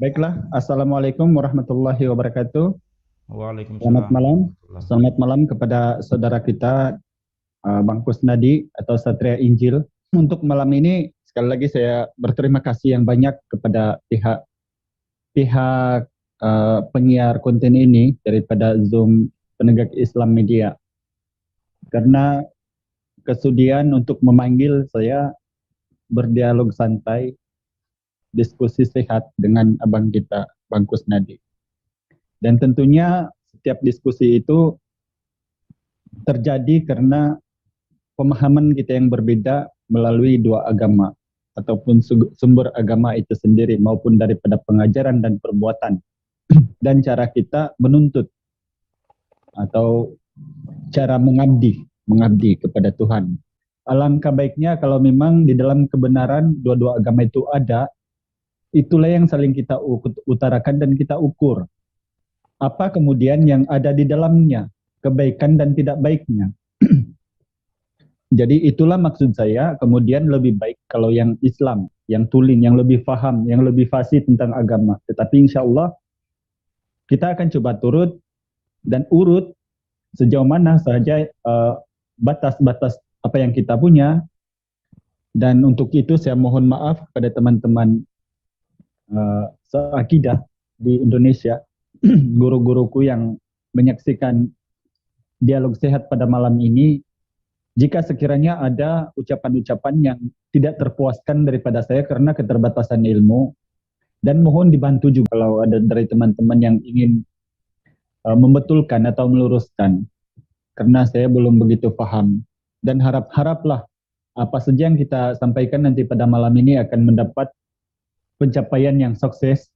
Baiklah, Assalamualaikum warahmatullahi wabarakatuh. Selamat Waalaikumsalam malam. warahmatullahi. Selamat malam kepada saudara kita Bang Kusnadi atau Satria Injil. Untuk malam ini sekali lagi saya berterima kasih yang banyak kepada pihak penyiar konten ini daripada Zoom Penegak Islam Media karena kesudian untuk memanggil saya berdialog santai, diskusi sehat dengan abang kita Bang Kusnadi. Dan tentunya setiap diskusi itu terjadi karena pemahaman kita yang berbeda melalui dua agama ataupun sumber agama itu sendiri maupun daripada pengajaran dan perbuatan dan cara kita menuntut atau cara mengabdi kepada Tuhan. Alangkah baiknya kalau memang di dalam kebenaran dua-dua agama itu ada, itulah yang saling kita utarakan dan kita ukur. Apa kemudian yang ada di dalamnya, kebaikan dan tidak baiknya. Jadi itulah maksud saya, kemudian lebih baik kalau yang Islam, yang tulen, yang lebih paham, yang lebih fasih tentang agama. Tetapi insya Allah kita akan coba turut dan urut sejauh mana saja batas-batas apa yang kita punya. Dan untuk itu saya mohon maaf kepada teman-teman seakidah di Indonesia, guru-guruku yang menyaksikan dialog sehat pada malam ini. Jika sekiranya ada ucapan-ucapan yang tidak terpuaskan daripada saya karena keterbatasan ilmu, dan mohon dibantu juga kalau ada dari teman-teman yang ingin membetulkan atau meluruskan, karena saya belum begitu paham. Dan haraplah apa saja yang kita sampaikan nanti pada malam ini akan mendapat pencapaian yang sukses,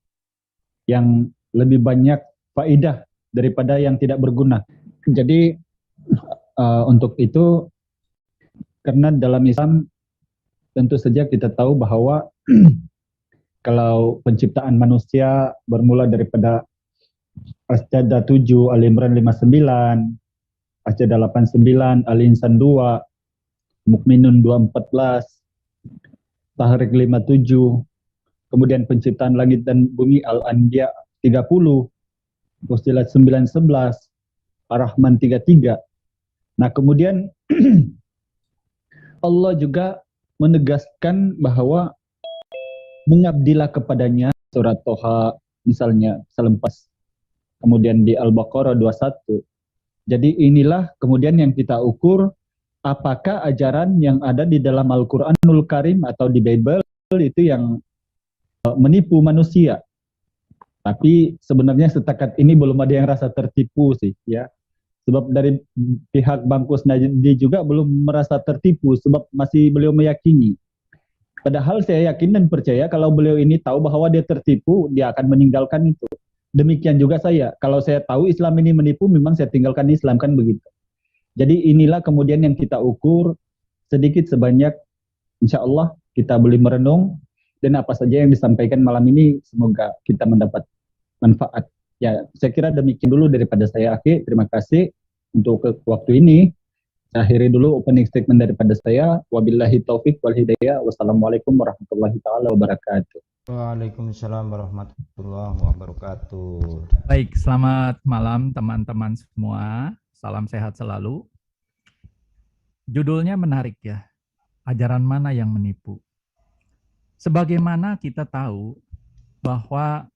yang lebih banyak faedah daripada yang tidak berguna. Jadi untuk itu, karena dalam Islam tentu saja kita tahu bahwa kalau penciptaan manusia bermula daripada As-Sajdah 7, Al-Imran 59, As-Sajdah 89, Al-Insan 2, Mukminun 214, Tahrik 57, kemudian penciptaan langit dan bumi Al-Anbiya 30, Fussilat 911, Ar-Rahman 33. Nah, kemudian Allah juga menegaskan bahwa mengabdilah kepadanya, surat Toha misalnya selepas, kemudian di Al-Baqarah 21. Jadi inilah kemudian yang kita ukur, apakah ajaran yang ada di dalam Al-Quranul Karim atau di Bible itu yang menipu manusia. Tapi sebenarnya setakat ini belum ada yang rasa tertipu sih, ya. Sebab dari pihak Bang Kusnadi juga belum merasa tertipu, sebab masih beliau meyakini. Padahal saya yakin dan percaya kalau beliau ini tahu bahwa dia tertipu, dia akan meninggalkan itu. Demikian juga saya, kalau saya tahu Islam ini menipu, memang saya tinggalkan Islam, kan begitu. Jadi inilah kemudian yang kita ukur sedikit sebanyak, insya Allah kita boleh merenung, dan apa saja yang disampaikan malam ini semoga kita mendapat manfaat. Ya, saya kira demikian dulu daripada saya, Aki. Terima kasih untuk waktu ini. Saya akhiri dulu opening statement daripada saya. Wabillahi taufik wal hidayah. Wassalamualaikum warahmatullahi taala wabarakatuh. Waalaikumsalam warahmatullahi wabarakatuh. Baik, selamat malam teman-teman semua. Salam sehat selalu. Judulnya menarik ya. Ajaran mana yang menipu? Sebagaimana kita tahu bahwa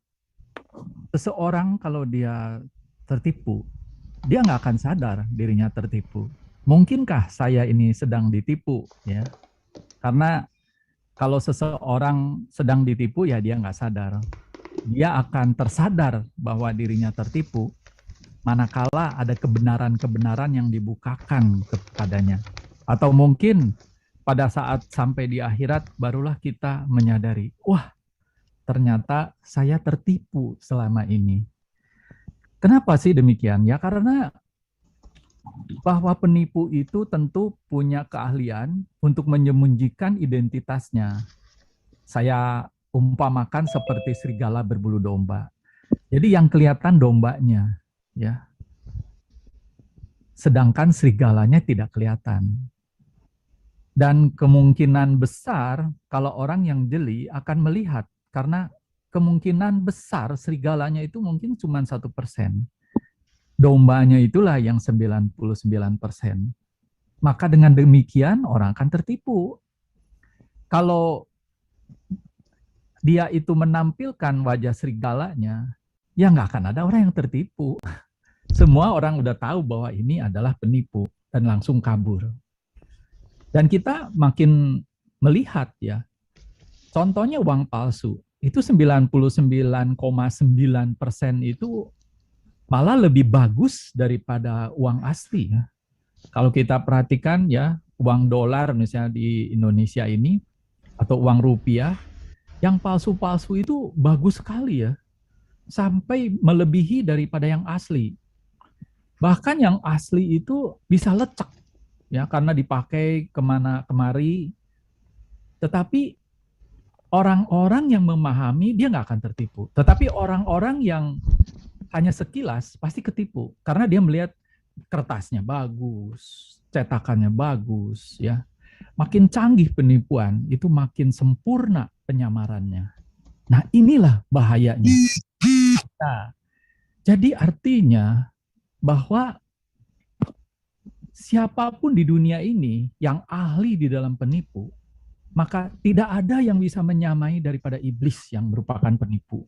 seseorang kalau dia tertipu, dia nggak akan sadar dirinya tertipu. Mungkinkah saya ini sedang ditipu? Ya, karena kalau seseorang sedang ditipu, ya dia nggak sadar. Dia akan tersadar bahwa dirinya tertipu manakala ada kebenaran-kebenaran yang dibukakan kepadanya. Atau mungkin pada saat sampai di akhirat, barulah kita menyadari, wah, ternyata saya tertipu selama ini. Kenapa sih demikian? Ya karena bahwa penipu itu tentu punya keahlian untuk menyembunyikan identitasnya. Saya umpamakan seperti serigala berbulu domba. Jadi yang kelihatan dombanya, ya. Sedangkan serigalanya tidak kelihatan. Dan kemungkinan besar kalau orang yang jeli akan melihat, karena kemungkinan besar serigalanya itu mungkin cuma 1%. Dombanya itulah yang 99%. Maka dengan demikian orang akan tertipu. Kalau dia itu menampilkan wajah serigalanya, ya nggak akan ada orang yang tertipu. Semua orang udah tahu bahwa ini adalah penipu dan langsung kabur. Dan kita makin melihat ya, contohnya uang palsu, itu 99,9% itu malah lebih bagus daripada uang asli. Ya. Kalau kita perhatikan ya, uang dolar misalnya di Indonesia ini, atau uang rupiah, yang palsu-palsu itu bagus sekali ya, sampai melebihi daripada yang asli. Bahkan yang asli itu bisa lecek, ya, karena dipakai kemana-kemari. Tetapi orang-orang yang memahami, dia nggak akan tertipu. Tetapi orang-orang yang hanya sekilas pasti ketipu karena dia melihat kertasnya bagus, cetakannya bagus, ya. Makin canggih penipuan, itu makin sempurna penyamarannya. Nah, inilah bahayanya. Nah, jadi artinya bahwa siapapun di dunia ini yang ahli di dalam penipu, maka tidak ada yang bisa menyamai daripada iblis yang merupakan penipu.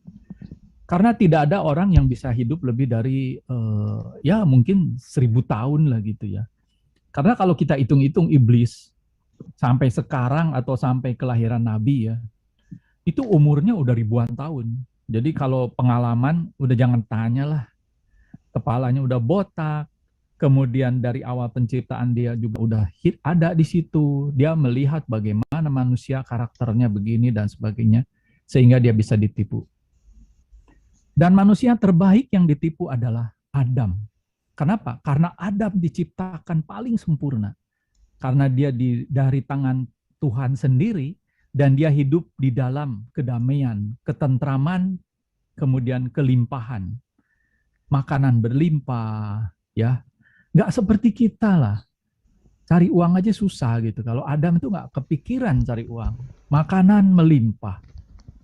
Karena tidak ada orang yang bisa hidup lebih dari ya mungkin 1000 tahun lah gitu ya. Karena kalau kita hitung-hitung iblis sampai sekarang atau sampai kelahiran Nabi ya, itu umurnya udah ribuan tahun. Jadi kalau pengalaman udah jangan tanya lah. Kepalanya udah botak, kemudian dari awal penciptaan dia juga udah ada di situ. Dia melihat bagaimana manusia karakternya begini dan sebagainya, sehingga dia bisa ditipu. Dan manusia terbaik yang ditipu adalah Adam. Kenapa? Karena Adam diciptakan paling sempurna. Karena dia dari tangan Tuhan sendiri, dan dia hidup di dalam kedamaian, ketentraman, kemudian kelimpahan. Makanan berlimpah, ya. Nggak seperti kita lah. Cari uang aja susah gitu. Kalau Adam itu nggak kepikiran cari uang. Makanan melimpah.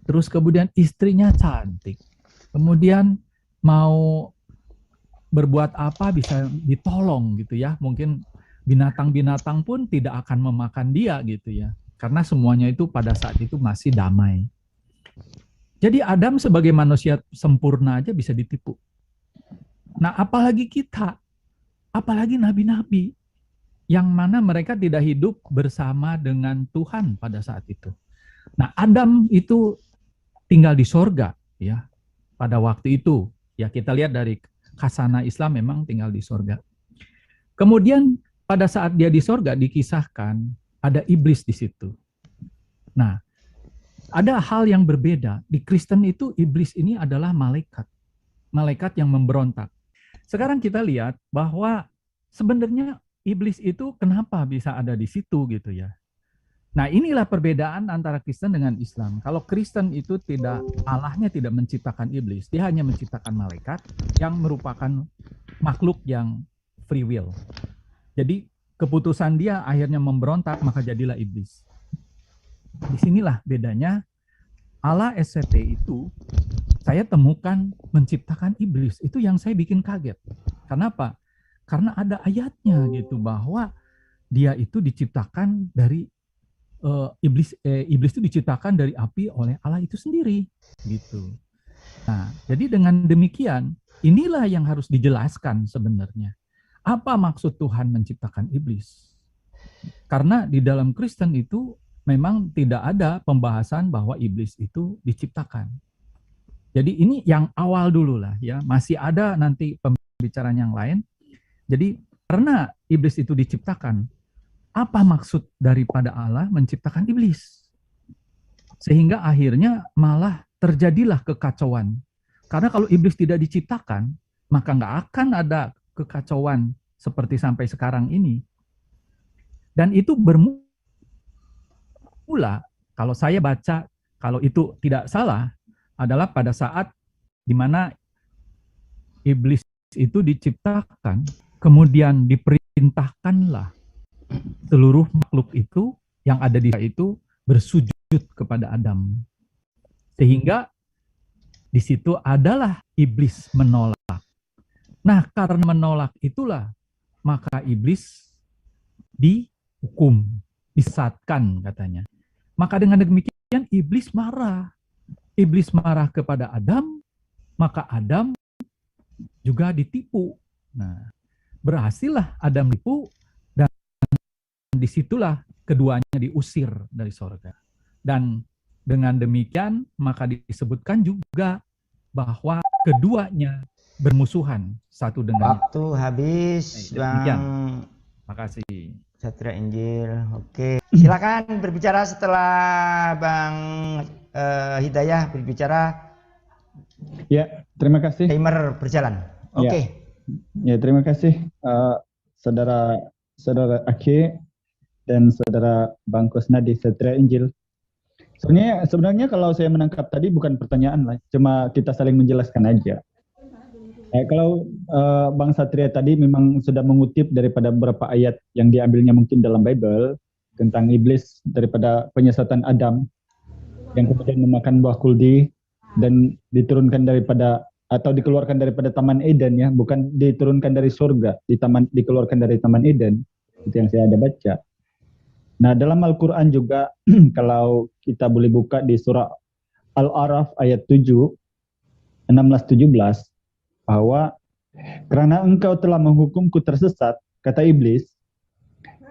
Terus kemudian istrinya cantik. Kemudian mau berbuat apa bisa ditolong gitu ya. Mungkin binatang-binatang pun tidak akan memakan dia gitu ya. Karena semuanya itu pada saat itu masih damai. Jadi Adam sebagai manusia sempurna aja bisa ditipu. Nah, apalagi kita, apalagi nabi-nabi, yang mana mereka tidak hidup bersama dengan Tuhan pada saat itu. Nah, Adam itu tinggal di sorga, ya, pada waktu itu. Ya, kita lihat dari khazanah Islam memang tinggal di sorga. Kemudian pada saat dia di sorga dikisahkan ada iblis di situ. Nah, ada hal yang berbeda. Di Kristen itu iblis ini adalah malaikat. Malaikat yang memberontak. Sekarang kita lihat bahwa sebenarnya iblis itu kenapa bisa ada di situ gitu ya. Nah, inilah perbedaan antara Kristen dengan Islam. Kalau Kristen itu Allahnya tidak menciptakan iblis, dia hanya menciptakan malaikat yang merupakan makhluk yang free will. Jadi keputusan dia akhirnya memberontak, maka jadilah iblis. Disinilah bedanya. Allah SCT itu saya temukan menciptakan iblis. Itu yang saya bikin kaget. Kenapa? Karena ada ayatnya gitu bahwa dia itu diciptakan dari iblis itu diciptakan dari api oleh Allah itu sendiri gitu. Nah, jadi dengan demikian inilah yang harus dijelaskan sebenarnya. Apa maksud Tuhan menciptakan iblis? Karena di dalam Kristen itu memang tidak ada pembahasan bahwa iblis itu diciptakan. Jadi ini yang awal dulu lah ya, masih ada nanti pembicaraan yang lain. Jadi karena iblis itu diciptakan, apa maksud daripada Allah menciptakan iblis? Sehingga akhirnya malah terjadilah kekacauan. Karena kalau iblis tidak diciptakan, maka nggak akan ada kekacauan seperti sampai sekarang ini. Dan itu bermula, kalau saya baca, kalau itu tidak salah, adalah pada saat di mana iblis itu diciptakan, kemudian diperintahkanlah seluruh makhluk itu yang ada di itu bersujud kepada Adam. Sehingga di situ adalah iblis menolak. Nah, karena menolak itulah maka iblis dihukum, disesatkan katanya. Maka dengan demikian iblis marah. Iblis marah kepada Adam, maka Adam juga ditipu. Nah, berhasillah Adam ditipu dan disitulah keduanya diusir dari sorga. Dan dengan demikian maka disebutkan juga bahwa keduanya bermusuhan satu dengan Waktu habis, demikian. Bang Makasih. Satria Injil. Oke, silakan berbicara setelah Bang Hidayah berbicara. Ya, terima kasih. Timer berjalan. Oke. Ya, terima kasih saudara Ake dan saudara Bang Kusnadi Satria Injil. Sebenarnya kalau saya menangkap tadi bukan pertanyaan lah, cuma kita saling menjelaskan aja. Kalau Bang Satria tadi memang sudah mengutip daripada beberapa ayat yang diambilnya mungkin dalam Bible tentang iblis daripada penyesatan Adam yang kemudian memakan buah kuldi dan diturunkan daripada atau dikeluarkan daripada Taman Eden, ya, bukan diturunkan dari surga, dikeluarkan dari Taman Eden. Itu yang saya ada baca. Nah, dalam Al-Quran juga, kalau kita boleh buka di surah Al-A'raf ayat 7, 16-17, bahwa karena engkau telah menghukumku tersesat, kata iblis,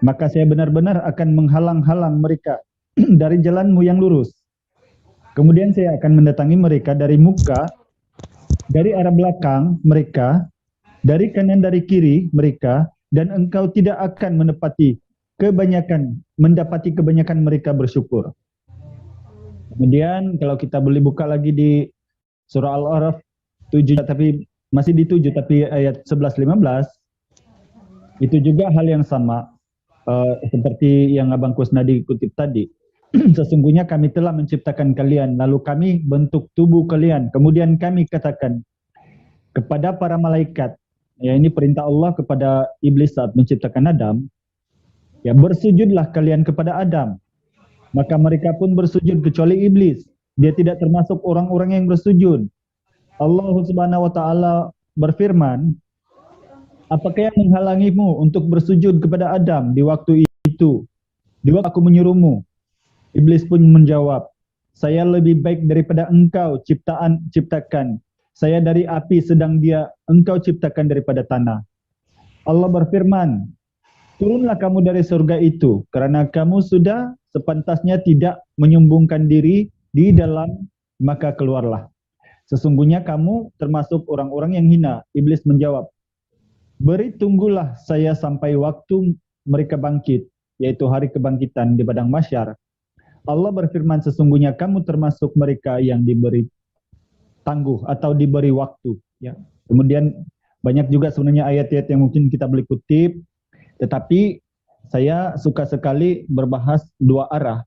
maka saya benar-benar akan menghalang-halang mereka dari jalanmu yang lurus. Kemudian saya akan mendatangi mereka dari muka, dari arah belakang mereka, dari kanan dari kiri mereka, dan engkau tidak akan mendapati kebanyakan mereka bersyukur. Kemudian kalau kita boleh buka lagi di surah Al-A'raf 7, tapi masih di 7 tapi ayat 11-15, itu juga hal yang sama seperti yang Abang Kusnadi kutip tadi. Sesungguhnya kami telah menciptakan kalian, lalu kami bentuk tubuh kalian, kemudian kami katakan kepada para malaikat, ya, ini perintah Allah kepada iblis saat menciptakan Adam, ya, bersujudlah kalian kepada Adam. Maka mereka pun bersujud kecuali iblis. Dia tidak termasuk orang-orang yang bersujud. Allah Subhanahu wa taala berfirman, apakah yang menghalangimu untuk bersujud kepada Adam di waktu itu? Di waktu aku menyuruhmu. Iblis pun menjawab, saya lebih baik daripada engkau ciptakan. Saya dari api sedang engkau ciptakan daripada tanah. Allah berfirman, turunlah kamu dari surga itu, karena kamu sudah sepantasnya tidak menyumbungkan diri di dalam, maka keluarlah. Sesungguhnya kamu termasuk orang-orang yang hina. Iblis menjawab, beri tunggulah saya sampai waktu mereka bangkit, yaitu hari kebangkitan di padang mahsyar. Allah berfirman, sesungguhnya kamu termasuk mereka yang diberi tangguh atau diberi waktu. Ya. Kemudian banyak juga sebenarnya ayat-ayat yang mungkin kita boleh kutip, tetapi saya suka sekali berbahas dua arah.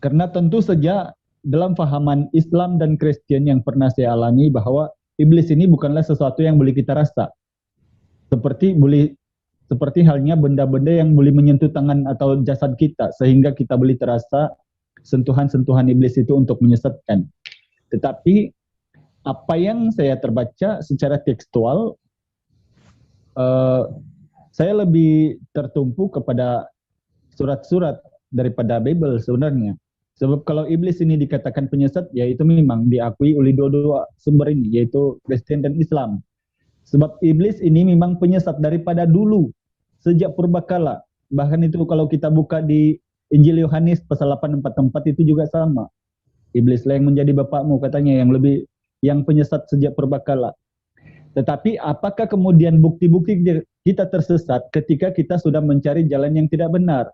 Karena tentu saja dalam fahaman Islam dan Kristen yang pernah saya alami bahwa iblis ini bukanlah sesuatu yang boleh kita rasa. Seperti halnya benda-benda yang boleh menyentuh tangan atau jasad kita sehingga kita boleh terasa sentuhan-sentuhan iblis itu untuk menyesatkan. Tetapi apa yang saya terbaca secara tekstual, saya lebih tertumpu kepada surat-surat daripada Bible sebenarnya. Sebab kalau iblis ini dikatakan penyesat, ya itu memang diakui oleh dua-dua sumber ini, yaitu Kristen dan Islam. Sebab iblis ini memang penyesat daripada dulu, sejak purbakala. Bahkan itu kalau kita buka di Injil Yohanes pasal 8:44 itu juga sama. Iblislah yang menjadi bapakmu, katanya, yang penyesat sejak purbakala. Tetapi apakah kemudian bukti-bukti kita tersesat ketika kita sudah mencari jalan yang tidak benar?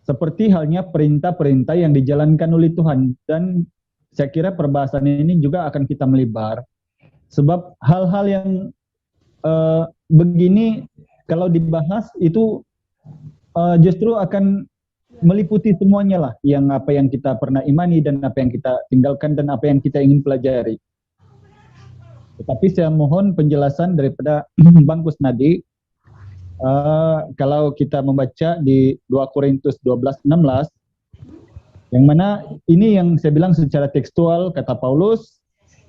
Seperti halnya perintah-perintah yang dijalankan oleh Tuhan. Dan saya kira perbahasan ini juga akan kita melebar. Sebab hal-hal yang begini kalau dibahas itu justru akan meliputi semuanya lah, yang apa yang kita pernah imani dan apa yang kita tinggalkan dan apa yang kita ingin pelajari. Tetapi saya mohon penjelasan daripada Bang Kusnadi. Kalau kita membaca di 2 Korintus 12:16, yang mana ini yang saya bilang secara tekstual, kata Paulus,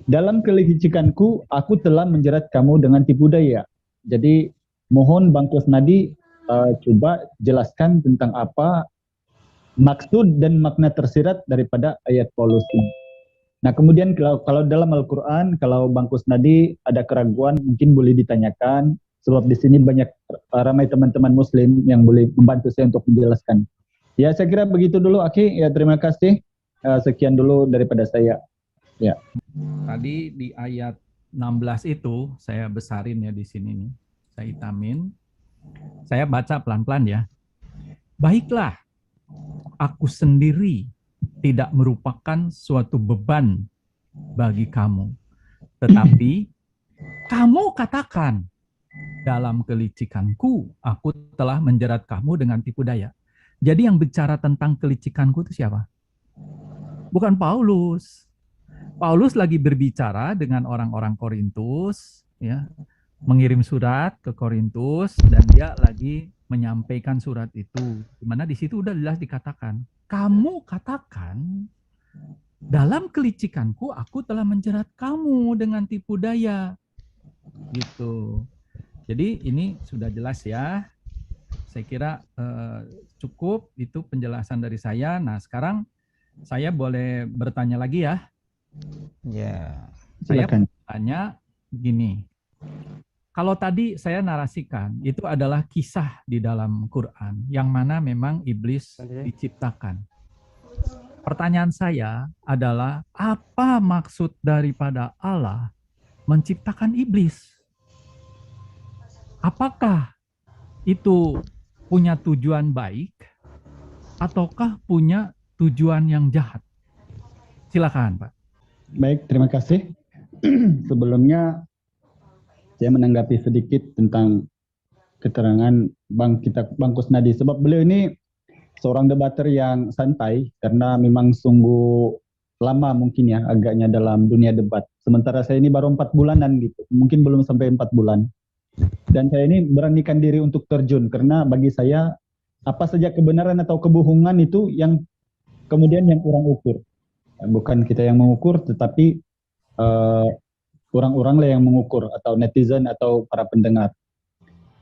dalam kelicikanku aku telah menjerat kamu dengan tipu daya. Jadi mohon Bang Kusnadi coba jelaskan tentang apa maksud dan makna tersirat daripada ayat Paulus ini. Nah kemudian kalau dalam Al-Quran, kalau Bang Kusnadi ada keraguan mungkin boleh ditanyakan, sebab di sini banyak ramai teman-teman Muslim yang boleh membantu saya untuk menjelaskan. Ya saya kira begitu dulu Aki, ya terima kasih. Sekian dulu daripada saya. Ya. Tadi di ayat 16 itu saya besarin ya di sini nih. Saya hitamin. Saya baca pelan-pelan ya. Baiklah, aku sendiri tidak merupakan suatu beban bagi kamu. Tetapi kamu katakan, dalam kelicikanku aku telah menjerat kamu dengan tipu daya. Jadi yang bicara tentang kelicikanku itu siapa? Bukan Paulus. Paulus lagi berbicara dengan orang-orang Korintus, ya, mengirim surat ke Korintus dan dia lagi menyampaikan surat itu. Di mana di situ udah jelas dikatakan, kamu katakan dalam kelicikanku aku telah menjerat kamu dengan tipu daya. Gitu. Jadi ini sudah jelas ya. Saya kira cukup itu penjelasan dari saya. Nah, sekarang saya boleh bertanya lagi ya. Ya. Saya Silakan. tanya gini. Kalau tadi saya narasikan, itu adalah kisah di dalam Quran, yang mana memang iblis diciptakan. Pertanyaan saya adalah, apa maksud daripada Allah menciptakan iblis? Apakah itu punya tujuan baik, ataukah punya tujuan yang jahat? Silakan, Pak. Baik, terima kasih. Sebelumnya saya menanggapi sedikit tentang keterangan Bang Kusnadi, sebab beliau ini seorang debater yang santai karena memang sungguh lama mungkin ya agaknya dalam dunia debat. Sementara saya ini baru 4 bulanan gitu, mungkin belum sampai 4 bulan. Dan saya ini beranikan diri untuk terjun karena bagi saya apa saja kebenaran atau kebohongan itu yang kemudian yang kurang ukur. Bukan kita yang mengukur, tetapi orang-orang lah yang mengukur, atau netizen atau para pendengar.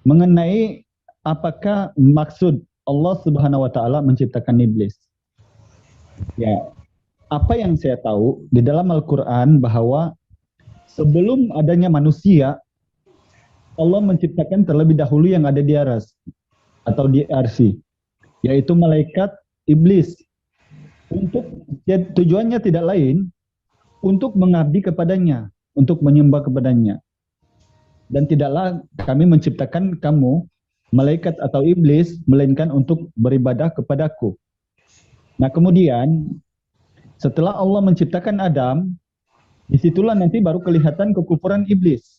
Mengenai apakah maksud Allah Subhanahu wa Ta'ala menciptakan iblis. Ya, apa yang saya tahu di dalam Al-Quran bahwa sebelum adanya manusia, Allah menciptakan terlebih dahulu yang ada di aras atau di arsy, yaitu malaikat iblis. Untuk tujuannya tidak lain untuk mengabdi kepadanya, untuk menyembah kepadanya. Dan tidaklah kami menciptakan kamu, malaikat atau iblis, melainkan untuk beribadah kepadaku. Nah kemudian setelah Allah menciptakan Adam, disitulah nanti baru kelihatan kekufuran iblis.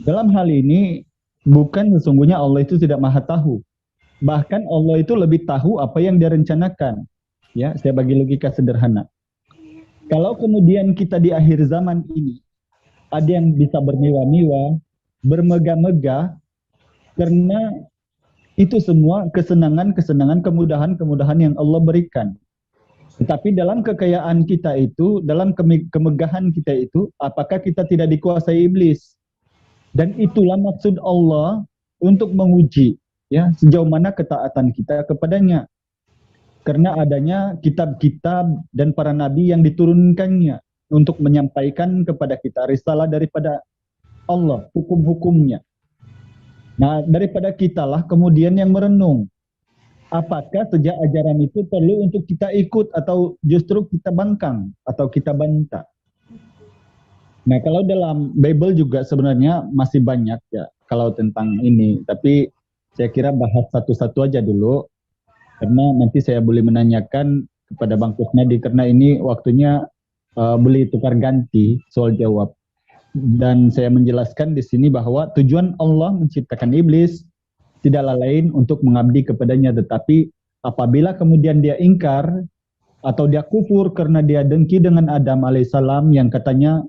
Dalam hal ini bukan sesungguhnya Allah itu tidak maha tahu. Bahkan Allah itu lebih tahu apa yang dia rencanakan. Ya, saya bagi logika sederhana. Kalau kemudian kita di akhir zaman ini ada yang bisa bermewah-mewah, bermegah-megah, karena itu semua kesenangan-kesenangan, kemudahan-kemudahan yang Allah berikan. Tetapi dalam kekayaan kita itu, dalam kemegahan kita itu, apakah kita tidak dikuasai iblis? Dan itulah maksud Allah untuk menguji ya sejauh mana ketaatan kita kepadanya. Karena adanya kitab-kitab dan para nabi yang diturunkannya untuk menyampaikan kepada kita risalah daripada Allah, hukum-hukumnya. Nah, daripada kitalah kemudian yang merenung. Apakah sejak ajaran itu perlu untuk kita ikut atau justru kita bangkang atau kita bantah? Nah, kalau dalam Bible juga sebenarnya masih banyak ya kalau tentang ini. Tapi saya kira bahas satu-satu aja dulu. Karena nanti saya boleh menanyakan kepada Bang Kusnadi karena ini waktunya boleh tukar ganti soal jawab. Dan saya menjelaskan di sini bahwa tujuan Allah menciptakan iblis tidaklah lain untuk mengabdi kepadanya, tetapi apabila kemudian dia ingkar atau dia kufur karena dia dengki dengan Adam alaihissalam yang katanya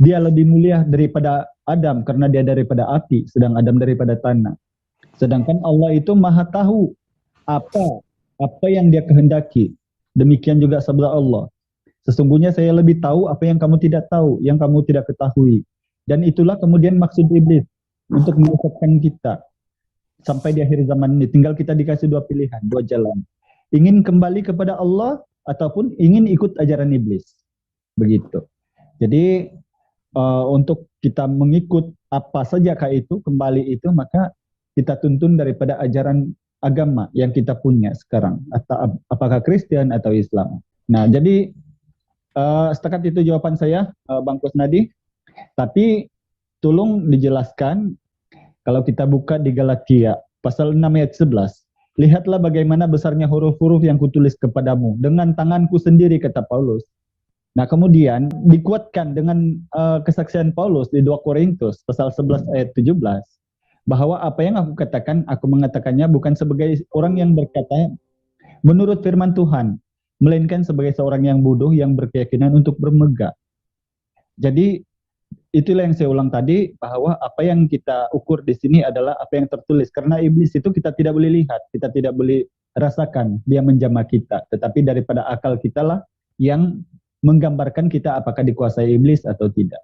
dia lebih mulia daripada Adam karena dia daripada api, sedang Adam daripada tanah. Sedangkan Allah itu maha tahu apa yang dia kehendaki. Demikian juga sabda Allah. Sesungguhnya saya lebih tahu apa yang kamu tidak tahu, yang kamu tidak ketahui. Dan itulah kemudian maksud iblis untuk menyesatkan kita sampai di akhir zaman ini. Tinggal kita dikasih dua pilihan, dua jalan. Ingin kembali kepada Allah ataupun ingin ikut ajaran iblis. Begitu. Jadi untuk kita mengikut apa saja itu, kembali itu, maka kita tuntun daripada ajaran agama yang kita punya sekarang. Atau apakah Kristen atau Islam. Nah, jadi setakat itu jawaban saya, Bang Kusnadi. Tapi tolong dijelaskan, kalau kita buka di Galatia, pasal 6 ayat 11. Lihatlah bagaimana besarnya huruf-huruf yang kutulis kepadamu. Dengan tanganku sendiri, kata Paulus. Nah, kemudian dikuatkan dengan kesaksian Paulus di 2 Korintus, pasal 11 ayat 17. Bahwa apa yang aku katakan, aku mengatakannya bukan sebagai orang yang berkata menurut firman Tuhan, melainkan sebagai seorang yang bodoh yang berkeyakinan untuk bermegah. Jadi itulah yang saya ulang tadi, bahwa apa yang kita ukur di sini adalah apa yang tertulis. Karena iblis itu kita tidak boleh lihat, kita tidak boleh rasakan dia menjamah kita. Tetapi daripada akal kita lah yang menggambarkan kita apakah dikuasai iblis atau tidak.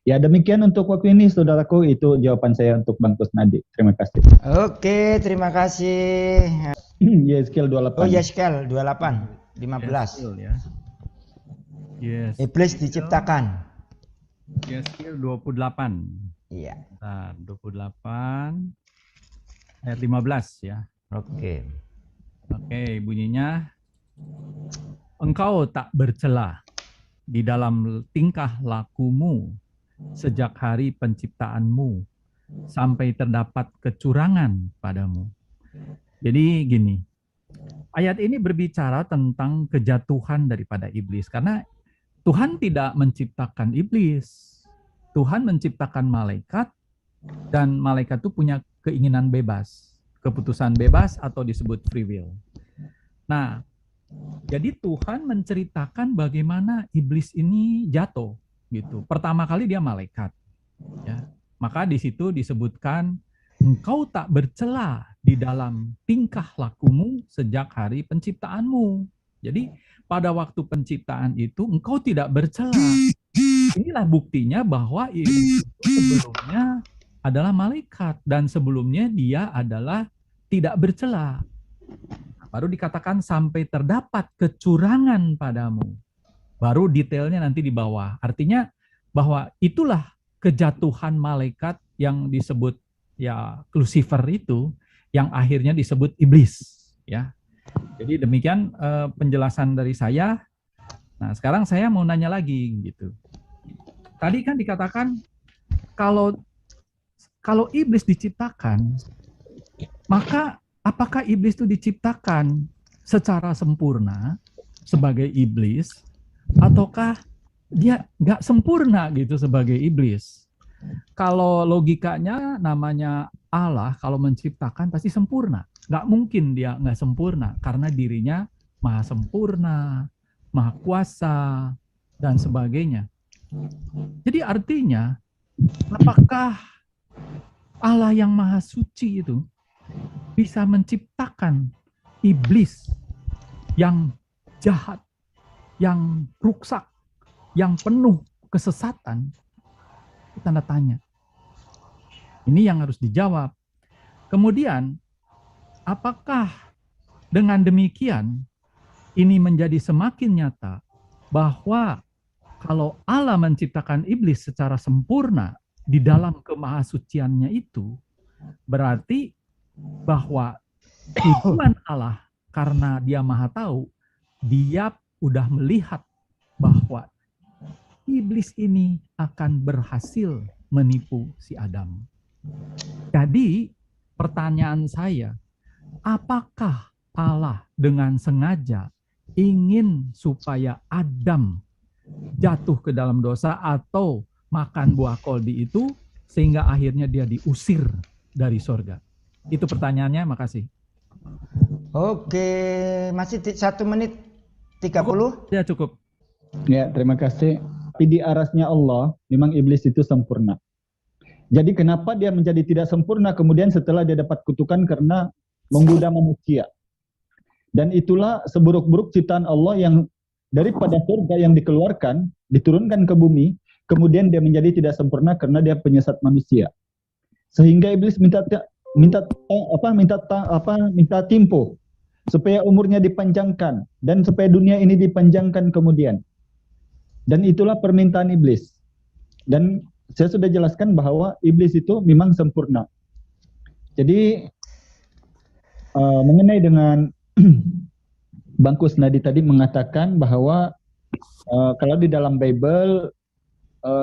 Ya, demikian untuk waktu ini, saudaraku. Itu jawaban saya untuk Bang Kusnadi. Terima kasih. Oke, terima kasih. Yeskel 28. Oh, Yeskel 28, 15. Ya. Yes. Iblis diciptakan. Yeskel 28. Iya. Nah, 28 ayat 15 ya. Oke. Oke, bunyinya, engkau tak bercela di dalam tingkah lakumu sejak hari penciptaanmu sampai terdapat kecurangan padamu. Jadi gini, ayat ini berbicara tentang kejatuhan daripada iblis, karena Tuhan tidak menciptakan iblis. Tuhan menciptakan malaikat, dan malaikat itu punya keinginan bebas, keputusan bebas atau disebut free will. Nah, jadi Tuhan menceritakan bagaimana iblis ini jatuh gitu. Pertama kali dia malaikat. Ya. Maka di situ disebutkan engkau tak bercela di dalam tingkah lakumu sejak hari penciptaanmu. Jadi pada waktu penciptaan itu engkau tidak bercela. Inilah buktinya bahwa iblis itu sebelumnya adalah malaikat dan sebelumnya dia adalah tidak bercela. Baru dikatakan sampai terdapat kecurangan padamu. Baru detailnya nanti di bawah. Artinya bahwa itulah kejatuhan malaikat yang disebut ya Lucifer itu, yang akhirnya disebut iblis. Ya. Jadi demikian penjelasan dari saya. Nah, sekarang saya mau nanya lagi gitu. Tadi kan dikatakan kalau iblis diciptakan, maka apakah iblis itu diciptakan secara sempurna sebagai iblis, ataukah dia nggak sempurna gitu sebagai iblis? Kalau logikanya namanya Allah, kalau menciptakan pasti sempurna. Nggak mungkin dia nggak sempurna, karena dirinya maha sempurna, maha kuasa, dan sebagainya. Jadi artinya, apakah Allah yang maha suci itu bisa menciptakan iblis yang jahat, yang rusak, yang penuh kesesatan? Tanda tanya. Ini yang harus dijawab. Kemudian, apakah dengan demikian ini menjadi semakin nyata bahwa kalau Allah menciptakan iblis secara sempurna di dalam kemahasuciannya itu, berarti bahwa tujuan Allah karena dia maha tahu, dia udah melihat bahwa iblis ini akan berhasil menipu si Adam. Jadi pertanyaan saya, apakah Allah dengan sengaja ingin supaya Adam jatuh ke dalam dosa atau makan buah koldi itu sehingga akhirnya dia diusir dari surga? Itu pertanyaannya, makasih. Oke, masih 1 menit 30? Ya, cukup. Ya, terima kasih. Tapi di arasnya Allah, memang iblis itu sempurna. Jadi kenapa dia menjadi tidak sempurna kemudian setelah dia dapat kutukan karena menggoda manusia? Dan itulah seburuk-buruk ciptaan Allah yang daripada surga yang dikeluarkan, diturunkan ke bumi, kemudian dia menjadi tidak sempurna karena dia penyesat manusia. Sehingga iblis minta tempo supaya umurnya dipanjangkan dan supaya dunia ini dipanjangkan kemudian. Dan itulah permintaan iblis. Dan saya sudah jelaskan bahwa iblis itu memang sempurna. Jadi mengenai dengan Bang Kusnadi tadi mengatakan bahwa kalau di dalam Bible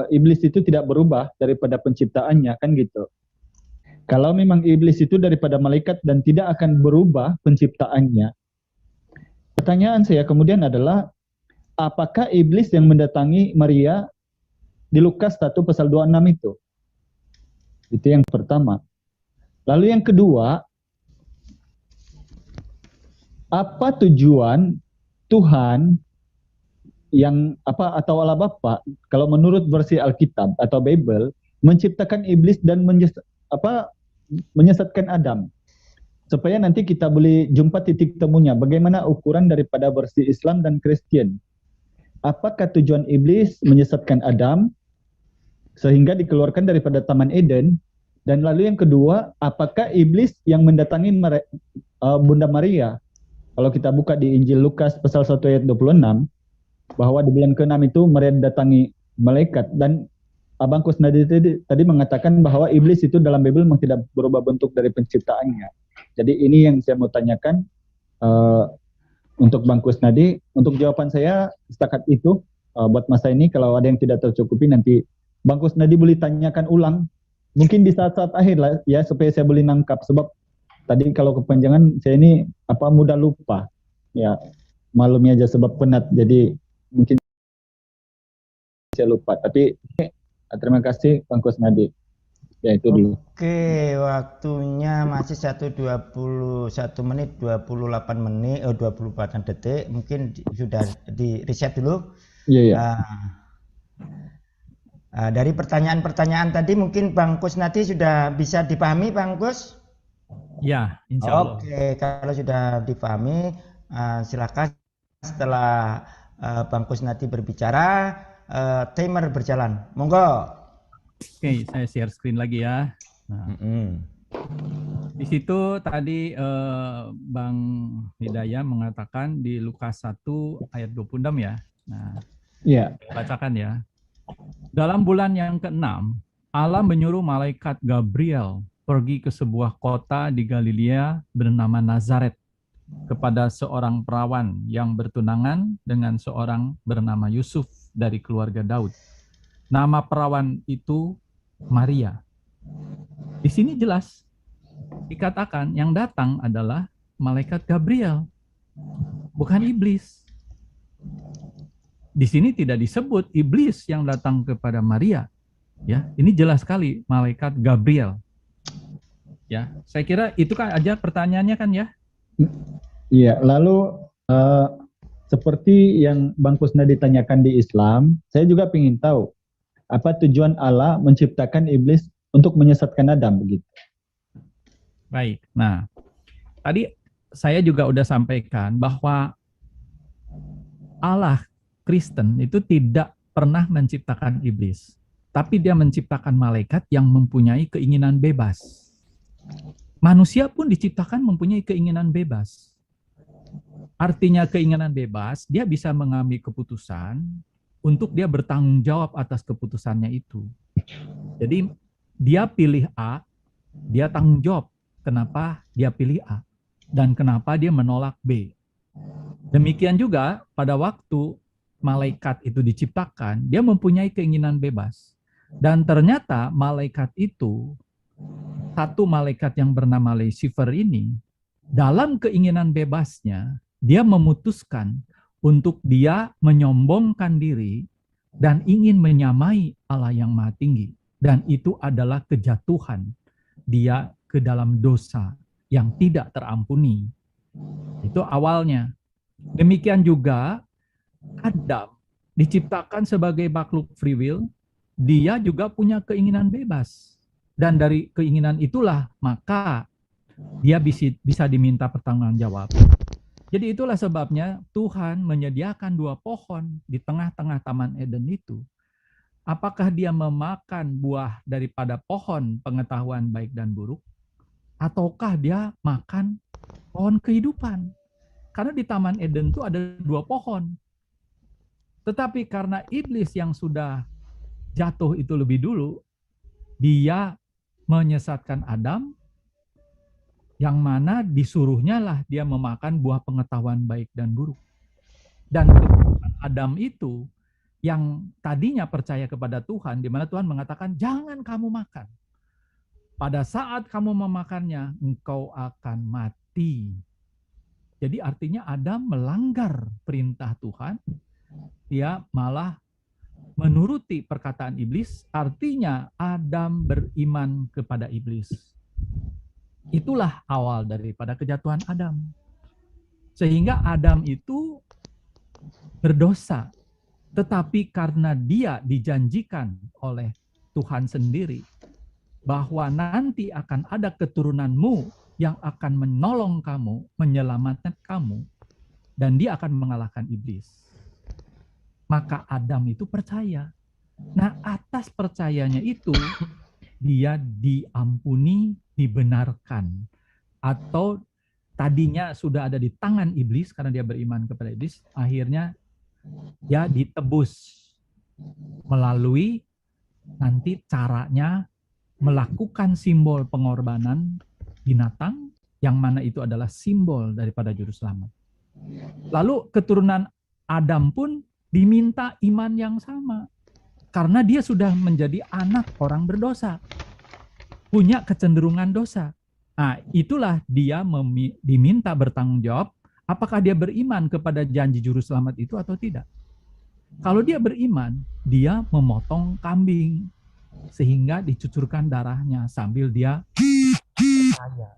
iblis itu tidak berubah daripada penciptaannya, kan gitu. Kalau memang iblis itu daripada malaikat dan tidak akan berubah penciptaannya, pertanyaan saya kemudian adalah, apakah iblis yang mendatangi Maria di Lukas 1 pasal 26 itu? Itu yang pertama. Lalu yang kedua, apa tujuan Tuhan yang atau Allah Bapa kalau menurut versi Alkitab atau Bible menciptakan iblis dan menyesatkan Adam, supaya nanti kita boleh jumpa titik temunya bagaimana ukuran daripada versi Islam dan Kristen. Apakah tujuan iblis menyesatkan Adam sehingga dikeluarkan daripada Taman Eden? Dan lalu yang kedua, apakah iblis yang mendatangi Bunda Maria? Kalau kita buka di Injil Lukas pasal 1 ayat 26, bahwa di bulan ke-6 itu Maria datangi malaikat, dan Abang Kusnadi tadi mengatakan bahwa iblis itu dalam Bible memang tidak berubah bentuk dari penciptaannya. Jadi ini yang saya mau tanyakan untuk Bang Kusnadi. Untuk jawaban saya setakat itu buat masa ini. Kalau ada yang tidak tercukupi nanti Bang Kusnadi boleh tanyakan ulang. Mungkin di saat-saat akhir lah ya, supaya saya boleh nangkap. Sebab tadi kalau kepanjangan saya ini mudah lupa. Ya, maklumi aja sebab penat. Jadi mungkin saya lupa. Tapi terima kasih Bang Kusnadi. Ya itu dulu. Oke, waktunya masih 21 menit 28 menit 24 detik. Mungkin sudah di reset dulu. Iya. Dari pertanyaan-pertanyaan tadi mungkin Bang Kusnadi sudah bisa dipahami, Bang Kus? Ya, insya Allah. Oke, kalau sudah dipahami, silakan setelah Bang Kusnadi berbicara, timer berjalan. Monggo. Oke, saya share screen lagi ya. Nah, di situ tadi Bang Hidayah mengatakan di Lukas 1 ayat 26 ya. Nah, iya. Bacakan ya. Dalam bulan yang ke-6, Allah menyuruh malaikat Gabriel pergi ke sebuah kota di Galilea bernama Nazaret kepada seorang perawan yang bertunangan dengan seorang bernama Yusuf dari keluarga Daud. Nama perawan itu Maria. Di sini jelas dikatakan yang datang adalah malaikat Gabriel, bukan iblis. Di sini tidak disebut iblis yang datang kepada Maria. Ya, ini jelas sekali malaikat Gabriel. Ya, saya kira itu kan aja pertanyaannya kan ya. Iya, lalu seperti yang Bang Kusnadi ditanyakan di Islam, saya juga ingin tahu apa tujuan Allah menciptakan iblis untuk menyesatkan Adam begitu. Baik. Nah, tadi saya juga udah sampaikan bahwa Allah Kristen itu tidak pernah menciptakan iblis, tapi dia menciptakan malaikat yang mempunyai keinginan bebas. Manusia pun diciptakan mempunyai keinginan bebas. Artinya keinginan bebas, dia bisa mengambil keputusan untuk dia bertanggung jawab atas keputusannya itu. Jadi dia pilih A, dia tanggung jawab kenapa dia pilih A dan kenapa dia menolak B. Demikian juga pada waktu malaikat itu diciptakan, dia mempunyai keinginan bebas. Dan ternyata malaikat itu, satu malaikat yang bernama Lucifer ini, dalam keinginan bebasnya, dia memutuskan untuk dia menyombongkan diri dan ingin menyamai Allah yang Maha Tinggi. Dan itu adalah kejatuhan dia ke dalam dosa yang tidak terampuni. Itu awalnya. Demikian juga Adam diciptakan sebagai makhluk free will, dia juga punya keinginan bebas. Dan dari keinginan itulah maka dia bisa diminta pertanggungjawaban. Jadi itulah sebabnya Tuhan menyediakan 2 pohon di tengah-tengah Taman Eden itu. Apakah dia memakan buah daripada pohon pengetahuan baik dan buruk? Ataukah dia makan pohon kehidupan? Karena di Taman Eden itu ada 2 pohon. Tetapi karena iblis yang sudah jatuh itu lebih dulu, dia menyesatkan Adam, yang mana disuruhnya lah dia memakan buah pengetahuan baik dan buruk. Dan Adam itu yang tadinya percaya kepada Tuhan, di mana Tuhan mengatakan, jangan kamu makan. Pada saat kamu memakannya, engkau akan mati. Jadi artinya Adam melanggar perintah Tuhan, dia malah menuruti perkataan iblis, artinya Adam beriman kepada iblis. Itulah awal daripada kejatuhan Adam. Sehingga Adam itu berdosa, tetapi karena dia dijanjikan oleh Tuhan sendiri bahwa nanti akan ada keturunanmu yang akan menolong kamu, menyelamatkan kamu, dan dia akan mengalahkan iblis. Maka Adam itu percaya. Nah, atas percayanya itu, dia diampuni, dibenarkan. Atau tadinya sudah ada di tangan iblis, karena dia beriman kepada iblis, akhirnya dia ditebus melalui nanti caranya melakukan simbol pengorbanan binatang, yang mana itu adalah simbol daripada juru selamat. Lalu keturunan Adam pun diminta iman yang sama. Karena dia sudah menjadi anak orang berdosa. Punya kecenderungan dosa. Nah, itulah dia diminta bertanggung jawab, apakah dia beriman kepada janji juru selamat itu atau tidak. Kalau dia beriman, dia memotong kambing, sehingga dicucurkan darahnya sambil dia percaya.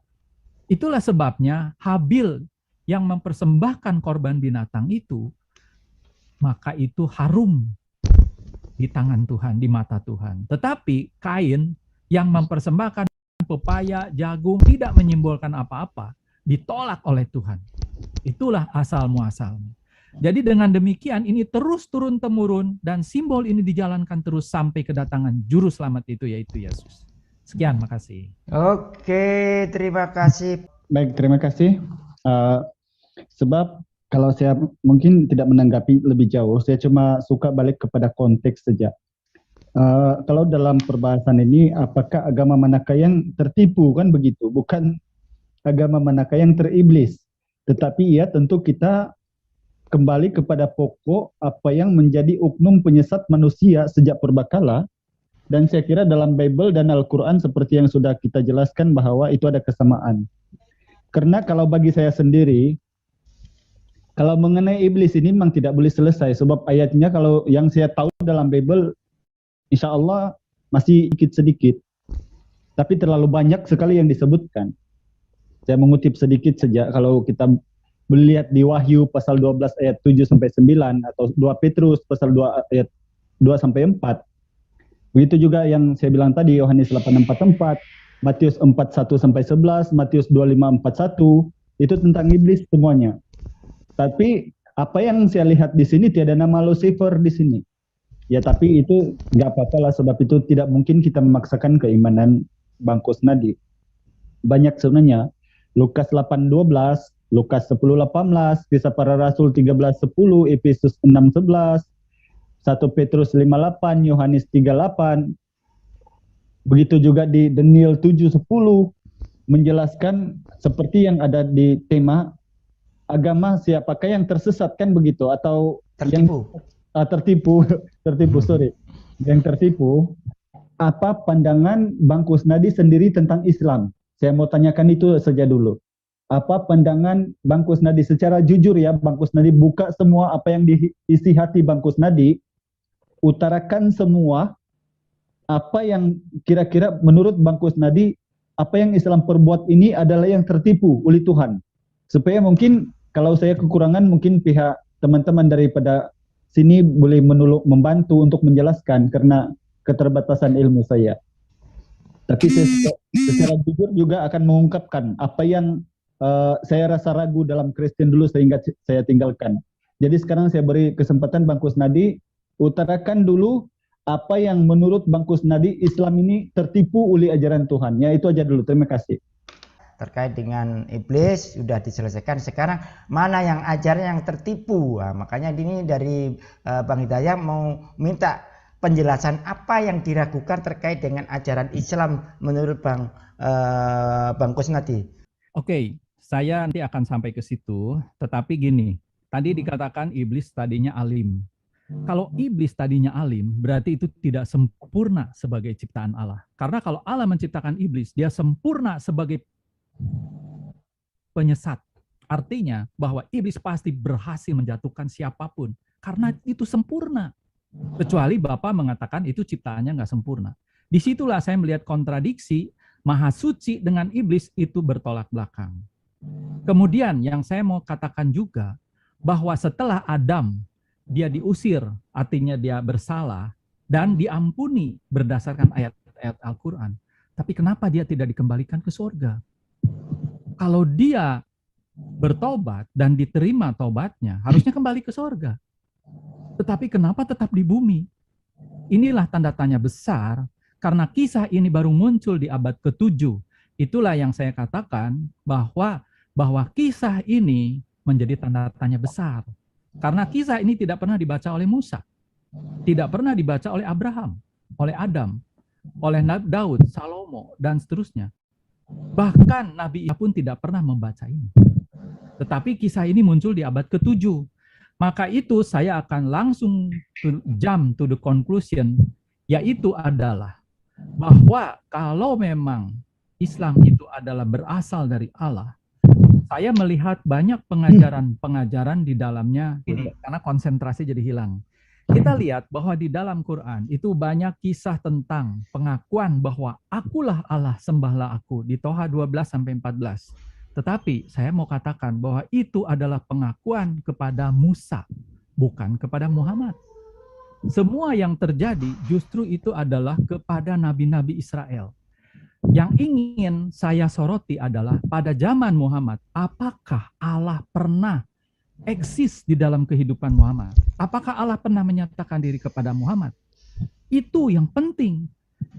Itulah sebabnya Habil yang mempersembahkan korban binatang itu, maka itu harum di tangan Tuhan, di mata Tuhan. Tetapi Kain yang mempersembahkan pepaya, jagung, tidak menyimbolkan apa-apa, ditolak oleh Tuhan. Itulah asal muasalnya. Jadi dengan demikian ini terus turun-temurun dan simbol ini dijalankan terus sampai kedatangan juru selamat itu, yaitu Yesus. Sekian, makasih. Oke, terima kasih. Baik, terima kasih. Sebab kalau saya mungkin tidak menanggapi lebih jauh, saya cuma suka balik kepada konteks saja. Kalau dalam perbahasan ini, apakah agama manakah yang tertipu, kan begitu? Bukan agama manakah yang teriblis, tetapi ya tentu kita kembali kepada pokok apa yang menjadi uknum penyesat manusia sejak purbakala. Dan saya kira dalam Bible dan Al-Quran seperti yang sudah kita jelaskan bahwa itu ada kesamaan. Karena kalau bagi saya sendiri, kalau mengenai iblis ini memang tidak boleh selesai, sebab ayatnya kalau yang saya tahu dalam Bible, insya Allah masih sedikit-sedikit. Tapi terlalu banyak sekali yang disebutkan. Saya mengutip sedikit saja, kalau kita melihat di Wahyu pasal 12 ayat 7-9, atau 2 Petrus pasal 2 ayat 2-4. Begitu juga yang saya bilang tadi, Yohanes 8:44, Matius 4:1-11, Matius 25:41, itu tentang iblis semuanya. Tapi apa yang saya lihat di sini tiada nama Lucifer di sini. Ya tapi itu nggak apa-apa lah, sebab itu tidak mungkin kita memaksakan keimanan Bang Kusnadi. Banyak sebenarnya. Lukas 8:12, Lukas 10:18, Kisah Para Rasul 13:10, Efesus 6:11, 1 Petrus 5:8, Yohanes 3:8. Begitu juga di Daniel 7:10 menjelaskan seperti yang ada di tema agama siapakah yang tersesat, kan begitu, atau Tertipu. Yang tertipu sorry. Yang tertipu. Apa pandangan Bang Kusnadi sendiri tentang Islam? Saya mau tanyakan itu saja dulu. Apa pandangan Bang Kusnadi secara jujur ya, Bang Kusnadi buka semua apa yang diisi hati Bang Kusnadi, utarakan semua apa yang kira-kira menurut Bang Kusnadi, apa yang Islam perbuat ini adalah yang tertipu oleh Tuhan. Supaya mungkin kalau saya kekurangan, mungkin pihak teman-teman daripada sini boleh membantu untuk menjelaskan karena keterbatasan ilmu saya. Tapi saya secara jujur juga akan mengungkapkan apa yang saya rasa ragu dalam Kristen dulu sehingga saya tinggalkan. Jadi sekarang saya beri kesempatan Bang Kusnadi utarakan dulu apa yang menurut Bang Kusnadi Islam ini tertipu oleh ajaran Tuhan. Ya itu aja dulu. Terima kasih. Terkait dengan iblis sudah diselesaikan. Sekarang mana yang ajaran yang tertipu? Nah, makanya ini dari Bang Hidayat mau minta penjelasan apa yang diragukan terkait dengan ajaran Islam menurut Bang Kusnadi. Oke, saya nanti akan sampai ke situ. Tetapi gini, tadi dikatakan iblis tadinya alim. Kalau iblis tadinya alim, berarti itu tidak sempurna sebagai ciptaan Allah. Karena kalau Allah menciptakan iblis, dia sempurna sebagai penyesat. Artinya bahwa iblis pasti berhasil menjatuhkan siapapun. Karena itu sempurna. Kecuali Bapak mengatakan itu ciptaannya nggak sempurna. Disitulah saya melihat kontradiksi Maha Suci dengan iblis itu bertolak belakang. Kemudian yang saya mau katakan juga, bahwa setelah Adam dia diusir, artinya dia bersalah, dan diampuni berdasarkan ayat-ayat Al-Quran. Tapi kenapa dia tidak dikembalikan ke surga? Kalau dia bertobat dan diterima tobatnya, harusnya kembali ke surga. Tetapi kenapa tetap di bumi? Inilah tanda tanya besar, karena kisah ini baru muncul di abad ke-7. Itulah yang saya katakan bahwa kisah ini menjadi tanda tanya besar. Karena kisah ini tidak pernah dibaca oleh Musa, tidak pernah dibaca oleh Abraham, oleh Adam, oleh Daud, Salomo, dan seterusnya. Bahkan Nabi Isa pun tidak pernah membaca ini. Tetapi kisah ini muncul di abad ke-7. Maka itu saya akan langsung jump to the conclusion, yaitu adalah bahwa kalau memang Islam itu adalah berasal dari Allah, saya melihat banyak pengajaran di dalamnya, karena konsentrasi jadi hilang. Kita lihat bahwa di dalam Quran itu banyak kisah tentang pengakuan bahwa akulah Allah, sembahlah aku, di Toha 12-14. Tetapi saya mau katakan bahwa itu adalah pengakuan kepada Musa, bukan kepada Muhammad. Semua yang terjadi justru itu adalah kepada nabi-nabi Israel. Yang ingin saya soroti adalah pada zaman Muhammad, apakah Allah pernah eksis di dalam kehidupan Muhammad? Apakah Allah pernah menyatakan diri kepada Muhammad? Itu yang penting.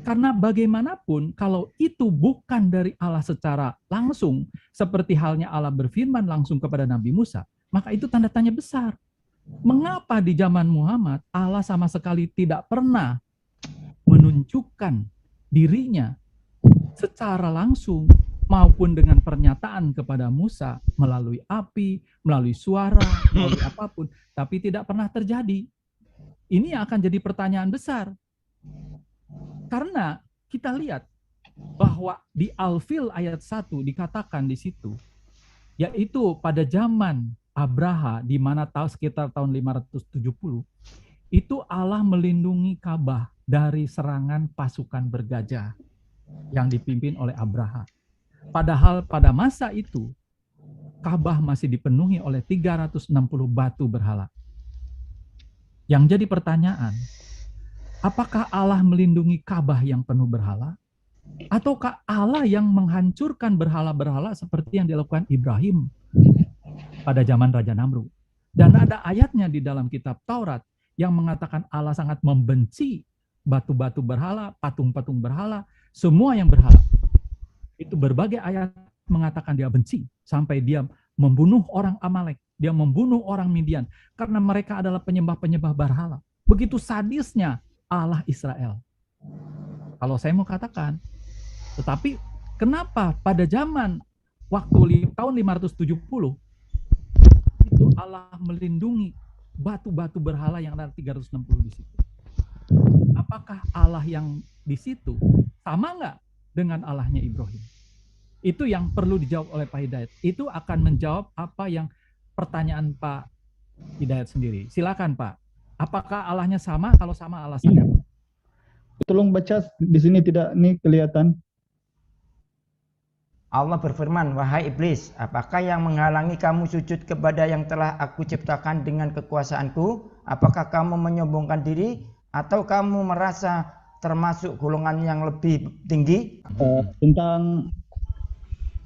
Karena bagaimanapun kalau itu bukan dari Allah secara langsung, seperti halnya Allah berfirman langsung kepada Nabi Musa, maka itu tanda tanya besar. Mengapa di zaman Muhammad Allah sama sekali tidak pernah menunjukkan dirinya secara langsung maupun dengan pernyataan kepada Musa melalui api, melalui suara, melalui apapun, tapi tidak pernah terjadi. Ini akan jadi pertanyaan besar. Karena kita lihat bahwa di Al-Fil ayat 1 dikatakan di situ, yaitu pada zaman Abraha, di mana sekitar tahun 570, itu Allah melindungi Ka'bah dari serangan pasukan bergajah yang dipimpin oleh Abraha. Padahal pada masa itu, Ka'bah masih dipenuhi oleh 360 batu berhala. Yang jadi pertanyaan, apakah Allah melindungi Ka'bah yang penuh berhala? Ataukah Allah yang menghancurkan berhala-berhala seperti yang dilakukan Ibrahim pada zaman Raja Namrud? Dan ada ayatnya di dalam kitab Taurat yang mengatakan Allah sangat membenci batu-batu berhala, patung-patung berhala, semua yang berhala. Itu berbagai ayat mengatakan dia benci, sampai dia membunuh orang Amalek, dia membunuh orang Midian, karena mereka adalah penyembah-penyembah berhala. Begitu sadisnya Allah Israel. Kalau saya mau katakan, tetapi kenapa pada zaman waktu tahun 570 itu Allah melindungi batu-batu berhala yang ada 360 di situ? Apakah Allah yang di situ sama nggak dengan Allahnya Ibrahim? Itu yang perlu dijawab oleh Pak Hidayat. Itu akan menjawab apa yang pertanyaan Pak Hidayat sendiri. Silakan Pak. Apakah Allahnya sama? Kalau sama Allah siapa? Tolong baca di sini tidak nih kelihatan. Allah berfirman, wahai iblis, apakah yang menghalangi kamu sujud kepada yang telah aku ciptakan dengan kekuasaanku? Apakah kamu menyombongkan diri atau kamu merasa termasuk golongan yang lebih tinggi? Tentang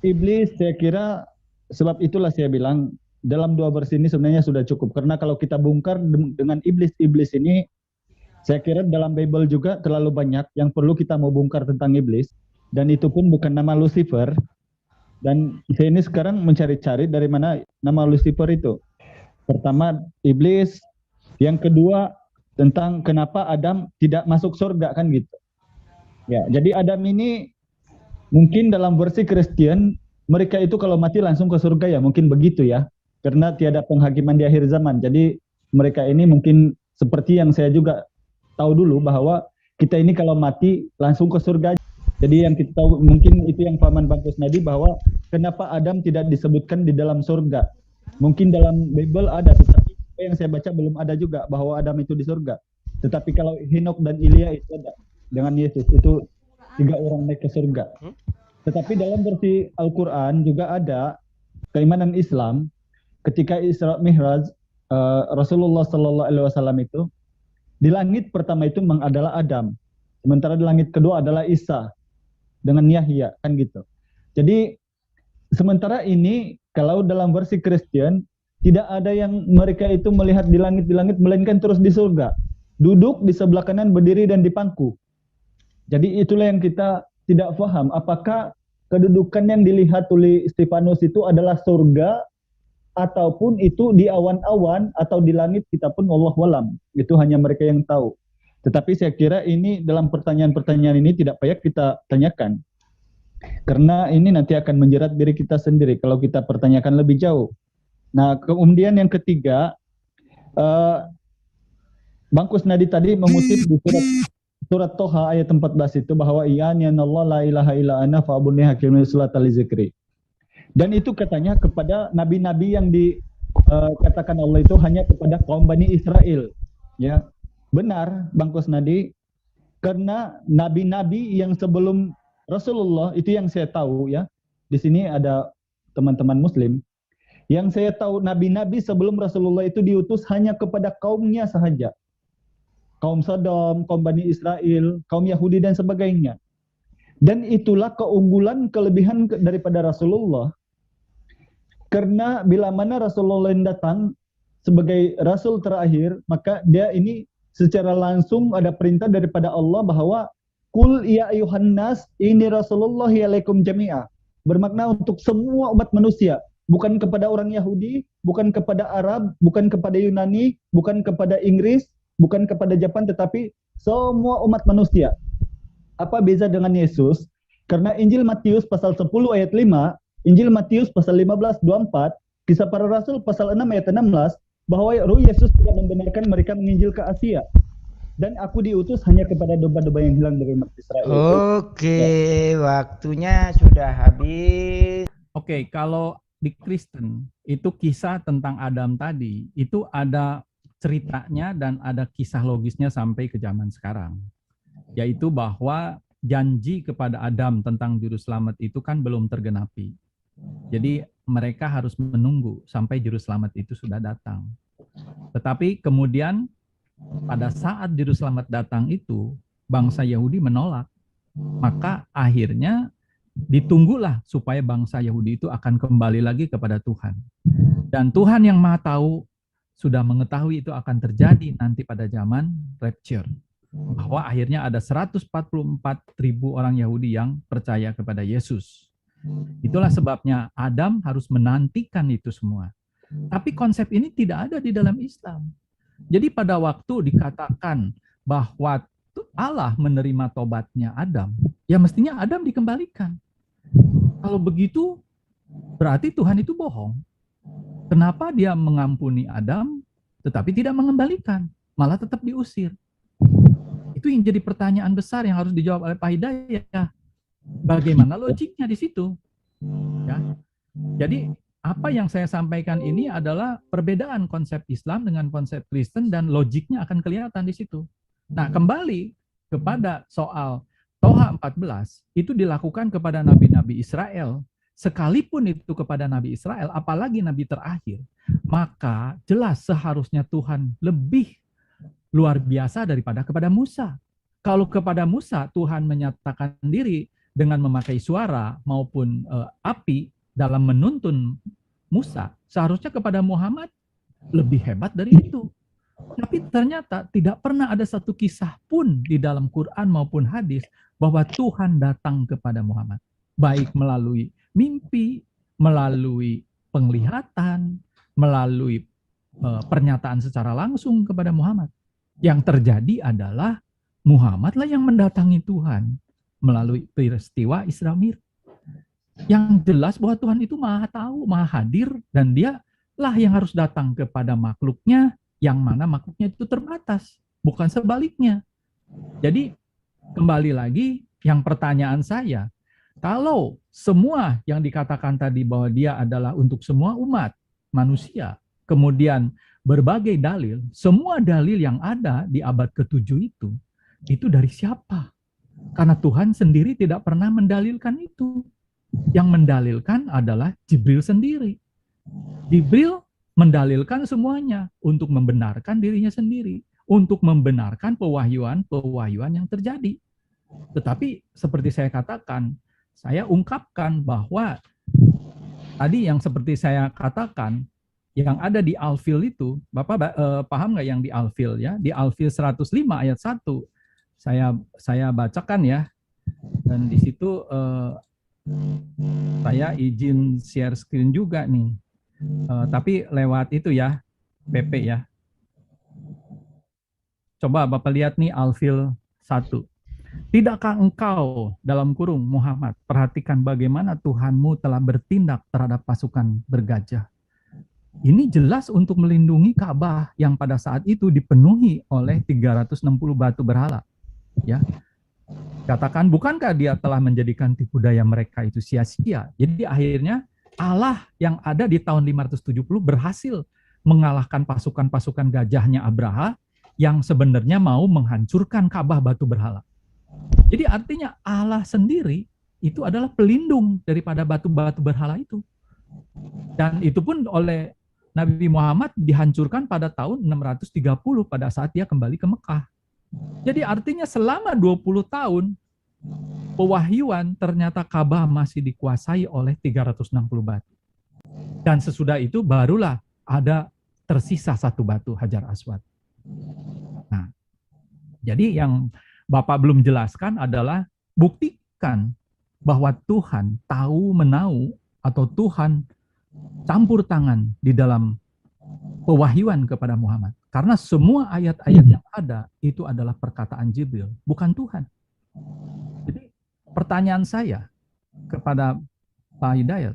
iblis, saya kira sebab itulah saya bilang dalam dua versi ini sebenarnya sudah cukup, karena kalau kita bongkar dengan iblis-iblis ini, saya kira dalam Bible juga terlalu banyak yang perlu kita mau bongkar tentang iblis, dan itu pun bukan nama Lucifer. Dan saya ini sekarang mencari-cari dari mana nama Lucifer itu. Pertama iblis, yang kedua tentang kenapa Adam tidak masuk surga kan gitu. Ya, jadi Adam ini mungkin dalam versi Kristen mereka itu kalau mati langsung ke surga ya, mungkin begitu ya. Karena tiada penghakiman di akhir zaman. Jadi mereka ini mungkin seperti yang saya juga tahu dulu bahwa kita ini kalau mati langsung ke surga. Jadi yang kita tahu mungkin itu yang Paman Bang Kusnadi bahwa kenapa Adam tidak disebutkan di dalam surga. Mungkin dalam Bible ada, tetapi yang saya baca belum ada juga bahwa Adam itu di surga. Tetapi kalau Henok dan Ilya itu ada dengan Yesus, itu 3 orang naik ke surga. Tetapi dalam versi Al-Quran juga ada keimanan Islam ketika Isra Mi'raj, Rasulullah Sallallahu Alaihi Wasallam itu di langit pertama itu adalah Adam, sementara di langit kedua adalah Isa dengan Yahya kan gitu. Jadi sementara ini kalau dalam versi Kristen tidak ada yang mereka itu melihat di langit melainkan terus di surga, duduk di sebelah kanan, berdiri dan dipangku. Jadi itulah yang kita tidak paham, apakah kedudukan yang dilihat oleh Stefanus itu adalah surga ataupun itu di awan-awan atau di langit, kita pun wallahu alam. Itu hanya mereka yang tahu. Tetapi saya kira ini dalam pertanyaan-pertanyaan ini tidak payah kita tanyakan. Karena ini nanti akan menjerat diri kita sendiri kalau kita pertanyakan lebih jauh. Nah, kemudian yang ketiga, Bang Kusnadi tadi mengutip di surat Toha ayat 14 itu bahwa Allah la ilaha illa ana fa'budni hakimul sulat al-zikri. Dan itu katanya kepada nabi-nabi yang dikatakan Allah itu hanya kepada kaum Bani Israel. Ya, benar Bang Kusnadi, karena nabi-nabi yang sebelum Rasulullah itu yang saya tahu ya. Di sini ada teman-teman muslim. Yang saya tahu nabi-nabi sebelum Rasulullah itu diutus hanya kepada kaumnya sahaja. Kaum Sodom, kaum Bani Israel, kaum Yahudi dan sebagainya. Dan itulah keunggulan kelebihan daripada Rasulullah. Karena bila mana Rasulullah yang datang sebagai Rasul terakhir, maka dia ini secara langsung ada perintah daripada Allah bahwa Kul ya ayuhan nas ini Rasulullah alaikum jami'ah. Bermakna untuk semua umat manusia, bukan kepada orang Yahudi, bukan kepada Arab, bukan kepada Yunani, bukan kepada Inggris, bukan kepada Jepang, tetapi semua umat manusia. Apa beza dengan Yesus? Karena Injil Matius pasal 10 ayat 5, Injil Matius pasal 15 24, Kisah Para Rasul pasal 6 ayat 16, bahwa Roh Yesus tidak membenarkan mereka menginjil ke Asia. Dan aku diutus hanya kepada domba-domba yang hilang dari umat Israel. Oke, waktunya sudah habis. Oke, kalau di Kristen itu kisah tentang Adam tadi itu ada ceritanya dan ada kisah logisnya sampai ke zaman sekarang. Yaitu bahwa janji kepada Adam tentang juru selamat itu kan belum tergenapi. Jadi mereka harus menunggu sampai juru selamat itu sudah datang. Tetapi kemudian pada saat juru selamat datang itu, bangsa Yahudi menolak. Maka akhirnya ditunggulah supaya bangsa Yahudi itu akan kembali lagi kepada Tuhan. Dan Tuhan yang Maha Tahu sudah mengetahui itu akan terjadi nanti pada zaman rapture. Bahwa akhirnya ada 144.000 orang Yahudi yang percaya kepada Yesus. Itulah sebabnya Adam harus menantikan itu semua. Tapi konsep ini tidak ada di dalam Islam. Jadi pada waktu dikatakan bahwa Allah menerima tobatnya Adam, ya mestinya Adam dikembalikan. Kalau begitu, berarti Tuhan itu bohong. Kenapa dia mengampuni Adam, tetapi tidak mengembalikan, malah tetap diusir? Itu yang jadi pertanyaan besar yang harus dijawab oleh Pak Hidayah. Bagaimana logiknya di situ? Ya. Jadi apa yang saya sampaikan ini adalah perbedaan konsep Islam dengan konsep Kristen dan logiknya akan kelihatan di situ. Nah, kembali kepada soal Toha 14, itu dilakukan kepada nabi-nabi Israel. Sekalipun itu kepada nabi Israel, apalagi nabi terakhir, maka jelas seharusnya Tuhan lebih luar biasa daripada kepada Musa. Kalau kepada Musa, Tuhan menyatakan diri dengan memakai suara maupun api dalam menuntun Musa, seharusnya kepada Muhammad lebih hebat dari itu. Tapi ternyata tidak pernah ada satu kisah pun di dalam Quran maupun hadis bahwa Tuhan datang kepada Muhammad. Baik melalui mimpi, melalui penglihatan, melalui pernyataan secara langsung kepada Muhammad. Yang terjadi adalah Muhammadlah yang mendatangi Tuhan melalui peristiwa Isra Mi'raj. Yang jelas bahwa Tuhan itu maha tahu, maha hadir, dan dia lah yang harus datang kepada makhluknya, yang mana makhluknya itu terbatas, bukan sebaliknya. Jadi kembali lagi, yang pertanyaan saya, kalau semua yang dikatakan tadi bahwa dia adalah untuk semua umat manusia, kemudian berbagai dalil, semua dalil yang ada di abad ke-7 itu dari siapa? Karena Tuhan sendiri tidak pernah mendalilkan itu. Yang mendalilkan adalah Jibril sendiri. Jibril mendalilkan semuanya untuk membenarkan dirinya sendiri, untuk membenarkan pewahyuan yang terjadi. Tetapi seperti saya katakan, saya ungkapkan bahwa tadi yang seperti saya katakan, yang ada di Al-Fil itu, Bapak paham nggak yang di Al-Fil ya? Di Al-Fil 105 ayat 1, saya bacakan ya, dan di situ saya izin share screen juga nih. Tapi lewat itu ya, PP ya. Coba Bapak lihat nih Al-Fil 1. Tidakkah engkau, dalam kurung Muhammad, perhatikan bagaimana Tuhanmu telah bertindak terhadap pasukan bergajah. Ini jelas untuk melindungi Ka'bah yang pada saat itu dipenuhi oleh 360 batu berhala. Ya. Katakan, bukankah dia telah menjadikan tipu daya mereka itu sia-sia? Jadi akhirnya Allah yang ada di tahun 570 berhasil mengalahkan pasukan-pasukan gajahnya Abraha yang sebenarnya mau menghancurkan Ka'bah batu berhala. Jadi artinya Allah sendiri itu adalah pelindung daripada batu-batu berhala itu. Dan itu pun oleh Nabi Muhammad dihancurkan pada tahun 630 pada saat dia kembali ke Mekah. Jadi artinya selama 20 tahun pewahyuan ternyata Ka'bah masih dikuasai oleh 360 batu. Dan sesudah itu barulah ada tersisa satu batu Hajar Aswad. Nah, jadi yang Bapak belum jelaskan adalah buktikan bahwa Tuhan tahu menau atau Tuhan campur tangan di dalam pewahyuan kepada Muhammad. Karena semua ayat-ayat yang ada itu adalah perkataan Jibril, bukan Tuhan. Jadi pertanyaan saya kepada Pak Hidayat,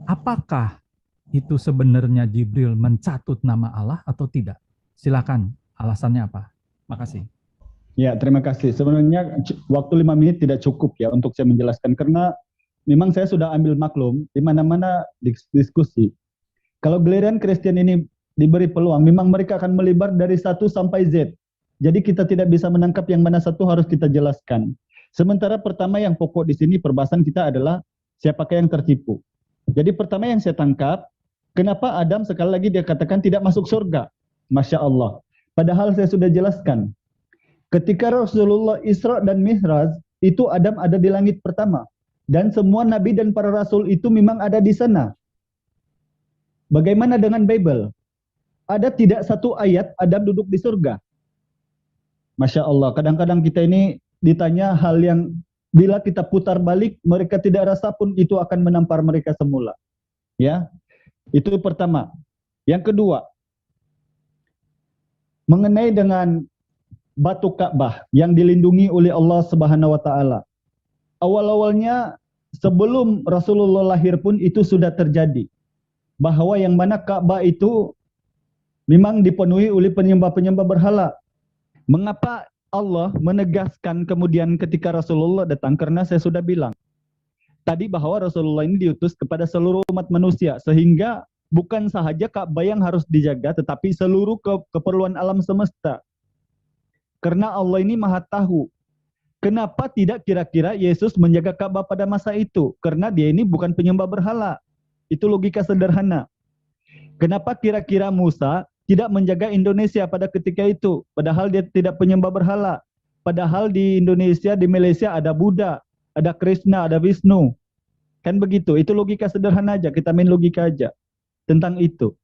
apakah itu sebenarnya Jibril mencatut nama Allah atau tidak? Silakan, alasannya apa? Makasih. Ya, terima kasih. Sebenarnya waktu 5 menit tidak cukup ya untuk saya menjelaskan, karena memang saya sudah ambil maklum di mana-mana diskusi. Kalau giliran Kristen ini diberi peluang, memang mereka akan melebar dari 1 sampai Z. Jadi kita tidak bisa menangkap yang mana satu harus kita jelaskan. Sementara pertama yang pokok di sini perbahasan kita adalah siapakah yang tertipu. Jadi pertama yang saya tangkap, kenapa Adam sekali lagi dia katakan tidak masuk surga? Masya Allah. Padahal saya sudah jelaskan. Ketika Rasulullah Isra dan Mi'raj, itu Adam ada di langit pertama. Dan semua nabi dan para rasul itu memang ada di sana. Bagaimana dengan Bible? Ada tidak satu ayat Adam duduk di surga? Masya Allah, kadang-kadang kita ini ditanya hal yang bila kita putar balik, mereka tidak rasa pun itu akan menampar mereka semula. Ya, itu pertama. Yang kedua, mengenai dengan batu Ka'bah yang dilindungi oleh Allah Subhanahu wa taala. Awal-awalnya sebelum Rasulullah lahir pun itu sudah terjadi. Bahwa yang mana Ka'bah itu memang dipenuhi oleh penyembah-penyembah berhala. Mengapa Allah menegaskan kemudian ketika Rasulullah datang? Karena saya sudah bilang tadi bahwa Rasulullah ini diutus kepada seluruh umat manusia, sehingga bukan sahaja Ka'bah yang harus dijaga, tetapi seluruh keperluan alam semesta. Karena Allah ini maha tahu. Kenapa tidak kira-kira Yesus menjaga Ka'bah pada masa itu? Karena dia ini bukan penyembah berhala. Itu logika sederhana. Kenapa kira-kira Musa tidak menjaga Indonesia pada ketika itu? Padahal dia tidak penyembah berhala. Padahal di Indonesia, di Malaysia ada Buddha, ada Krishna, ada Wisnu. Kan begitu, itu logika sederhana aja, kita main logika aja tentang itu.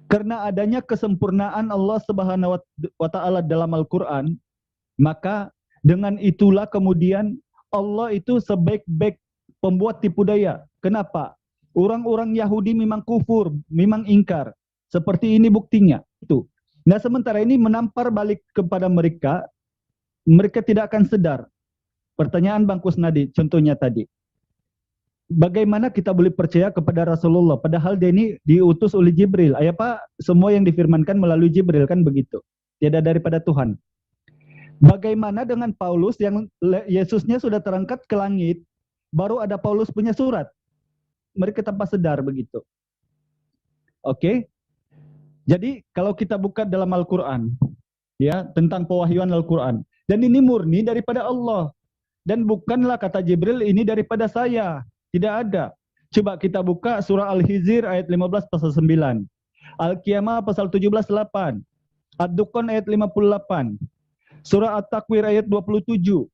Karena adanya kesempurnaan Allah Subhanahu wa taala dalam Al-Qur'an, maka dengan itulah kemudian Allah itu sebaik-baik pembuat tipu daya. Kenapa? Orang-orang Yahudi memang kufur, memang ingkar. Seperti ini buktinya. Itu. Nah, sementara ini menampar balik kepada mereka, mereka tidak akan sedar. Pertanyaan Bang Kusnadi, contohnya tadi. Bagaimana kita boleh percaya kepada Rasulullah padahal dia ini diutus oleh Jibril? Apa semua yang difirmankan melalui Jibril, kan begitu? Tidak daripada Tuhan. Bagaimana dengan Paulus yang Yesusnya sudah terangkat ke langit, baru ada Paulus punya surat? Mereka tanpa sedar begitu. Oke? Jadi kalau kita buka dalam Al-Qur'an ya tentang pewahyuan Al-Qur'an, dan ini murni daripada Allah. Dan bukanlah kata Jibril ini daripada saya. Tidak ada. Coba kita buka surah Al-Hijr ayat 15 pasal 9. Al-Qiyamah pasal 17:8. Ad-Dukhan ayat 58. Surah At-Takwir ayat 27.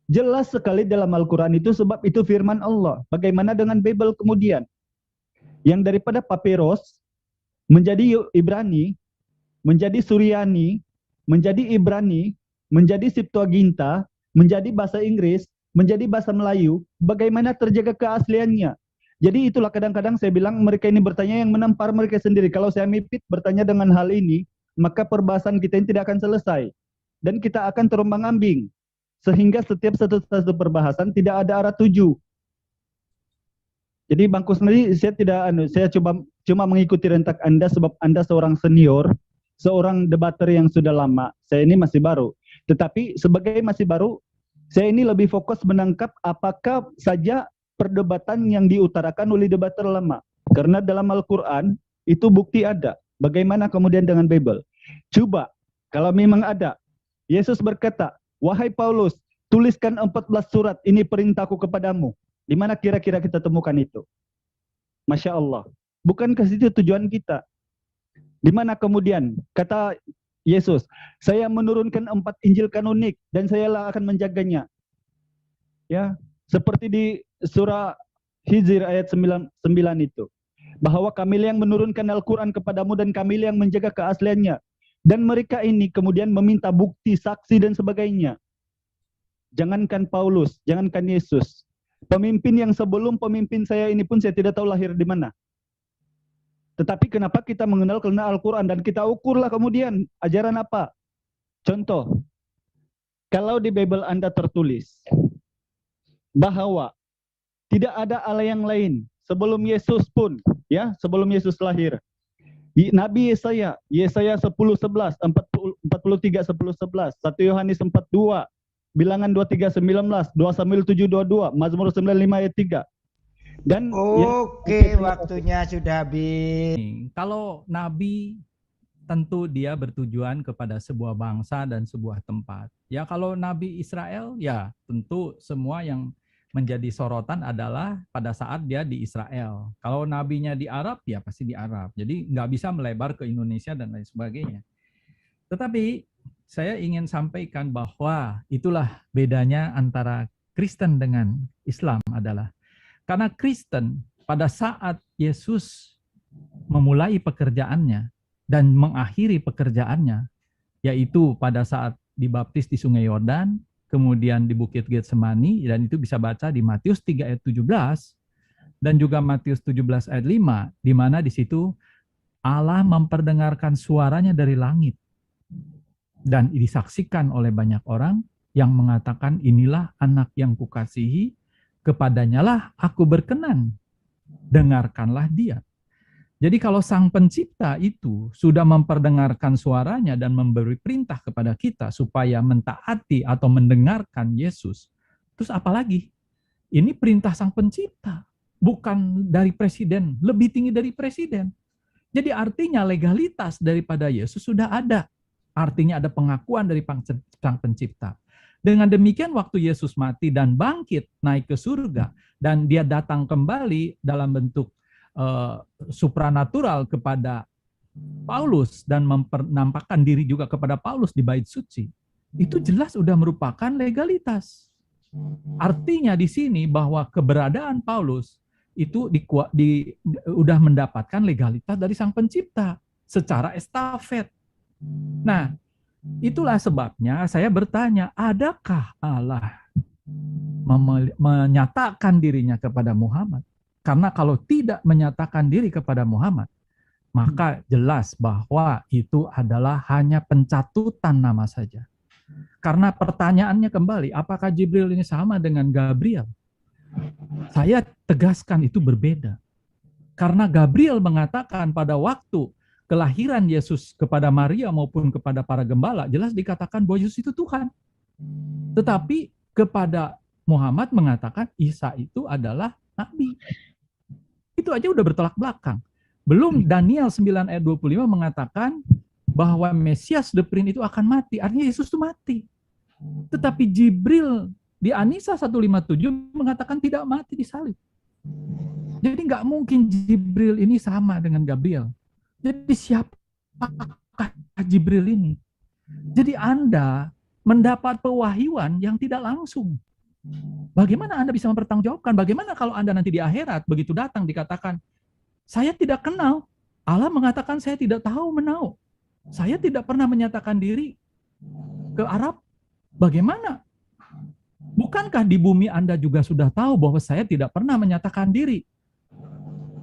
Jelas sekali dalam Al-Quran itu sebab itu firman Allah. Bagaimana dengan Bible kemudian? Yang daripada Papyrus menjadi Ibrani, menjadi Suryani, menjadi Ibrani, menjadi Septuaginta, menjadi bahasa Inggris, menjadi bahasa Melayu, bagaimana terjaga keasliannya? Jadi itulah kadang-kadang saya bilang mereka ini bertanya yang menampar mereka sendiri. Kalau saya mipit bertanya dengan hal ini, maka perbahasan kita ini tidak akan selesai. Dan kita akan terombang-ambing. Sehingga setiap satu perbahasan tidak ada arah tuju. Jadi Bang Kusnadi, saya cuma mengikuti rentak Anda sebab Anda seorang senior, seorang debater yang sudah lama. Saya ini masih baru. Tetapi sebagai masih baru, saya ini lebih fokus menangkap apakah saja perdebatan yang diutarakan oleh debater lama. Karena dalam Al-Quran itu bukti ada. Bagaimana kemudian dengan Bible? Coba, kalau memang ada. Yesus berkata, wahai Paulus, tuliskan 14 surat, ini perintahku kepadamu. Di mana kira-kira kita temukan itu? Masya Allah. Bukankah itu tujuan kita? Di mana kemudian kata Yesus, saya menurunkan 4 Injil kanonik dan sayalah akan menjaganya. Ya, seperti di surah Hijr ayat 9 itu. Bahwa kami yang menurunkan Al-Quran kepadamu dan kami yang menjaga keasliannya. Dan mereka ini kemudian meminta bukti, saksi dan sebagainya. Jangankan Paulus, jangankan Yesus. Pemimpin yang sebelum pemimpin saya ini pun saya tidak tahu lahir di mana. Tetapi kenapa kita mengenal karena Al-Quran dan kita ukurlah kemudian ajaran apa? Contoh, kalau di Bible Anda tertulis bahwa tidak ada Allah yang lain sebelum Yesus pun, ya, sebelum Yesus lahir. Nabi Yesaya 10:11, 43:10-11, 1 Yohanes 4:2, Bilangan 23:19, 2 Samuel 7:22, Mazmur 95 ayat 3. Dan Oke, waktunya sudah habis. Kalau nabi tentu dia bertujuan kepada sebuah bangsa dan sebuah tempat. Ya kalau nabi Israel ya tentu semua yang menjadi sorotan adalah pada saat dia di Israel. Kalau nabinya di Arab ya pasti di Arab. Jadi nggak bisa melebar ke Indonesia dan lain sebagainya. Tetapi saya ingin sampaikan bahwa itulah bedanya antara Kristen dengan Islam adalah karena Kristen pada saat Yesus memulai pekerjaannya dan mengakhiri pekerjaannya, yaitu pada saat dibaptis di Sungai Yordan, kemudian di Bukit Getsemani, dan itu bisa baca di Matius 3 ayat 17, dan juga Matius 17 ayat 5, di mana di situ Allah memperdengarkan suaranya dari langit, dan disaksikan oleh banyak orang yang mengatakan inilah anak yang kukasihi, kepadanya lah aku berkenan, dengarkanlah dia. Jadi kalau sang pencipta itu sudah memperdengarkan suaranya dan memberi perintah kepada kita supaya mentaati atau mendengarkan Yesus, terus apalagi? Ini perintah sang pencipta, bukan dari presiden, lebih tinggi dari presiden. Jadi artinya legalitas daripada Yesus sudah ada. Artinya ada pengakuan dari sang pencipta. Dengan demikian waktu Yesus mati dan bangkit naik ke surga dan dia datang kembali dalam bentuk supranatural kepada Paulus dan menampakkan diri juga kepada Paulus di bait suci, itu jelas sudah merupakan legalitas. Artinya di sini bahwa keberadaan Paulus itu udah mendapatkan legalitas dari Sang Pencipta secara estafet. Nah, itulah sebabnya saya bertanya, adakah Allah menyatakan dirinya kepada Muhammad? Karena kalau tidak menyatakan diri kepada Muhammad, maka jelas bahwa itu adalah hanya pencatutan nama saja. Karena pertanyaannya kembali, apakah Jibril ini sama dengan Gabriel? Saya tegaskan itu berbeda. Karena Gabriel mengatakan pada waktu kelahiran Yesus kepada Maria maupun kepada para gembala, jelas dikatakan bahwa Yesus itu Tuhan. Tetapi kepada Muhammad mengatakan Isa itu adalah Nabi. Itu aja udah bertolak belakang. Belum Daniel 9 ayat 25 mengatakan bahwa Mesias the Prince itu akan mati. Artinya Yesus itu mati. Tetapi Jibril di An-Nisa 157 mengatakan tidak mati disalib. Jadi nggak mungkin Jibril ini sama dengan Gabriel. Jadi siapakah Jibril ini? Jadi Anda mendapat pewahyuan yang tidak langsung. Bagaimana Anda bisa mempertanggungjawabkan? Bagaimana kalau Anda nanti di akhirat begitu datang dikatakan, saya tidak kenal. Allah mengatakan saya tidak tahu menau. Saya tidak pernah menyatakan diri ke Arab. Bagaimana? Bukankah di bumi Anda juga sudah tahu bahwa saya tidak pernah menyatakan diri?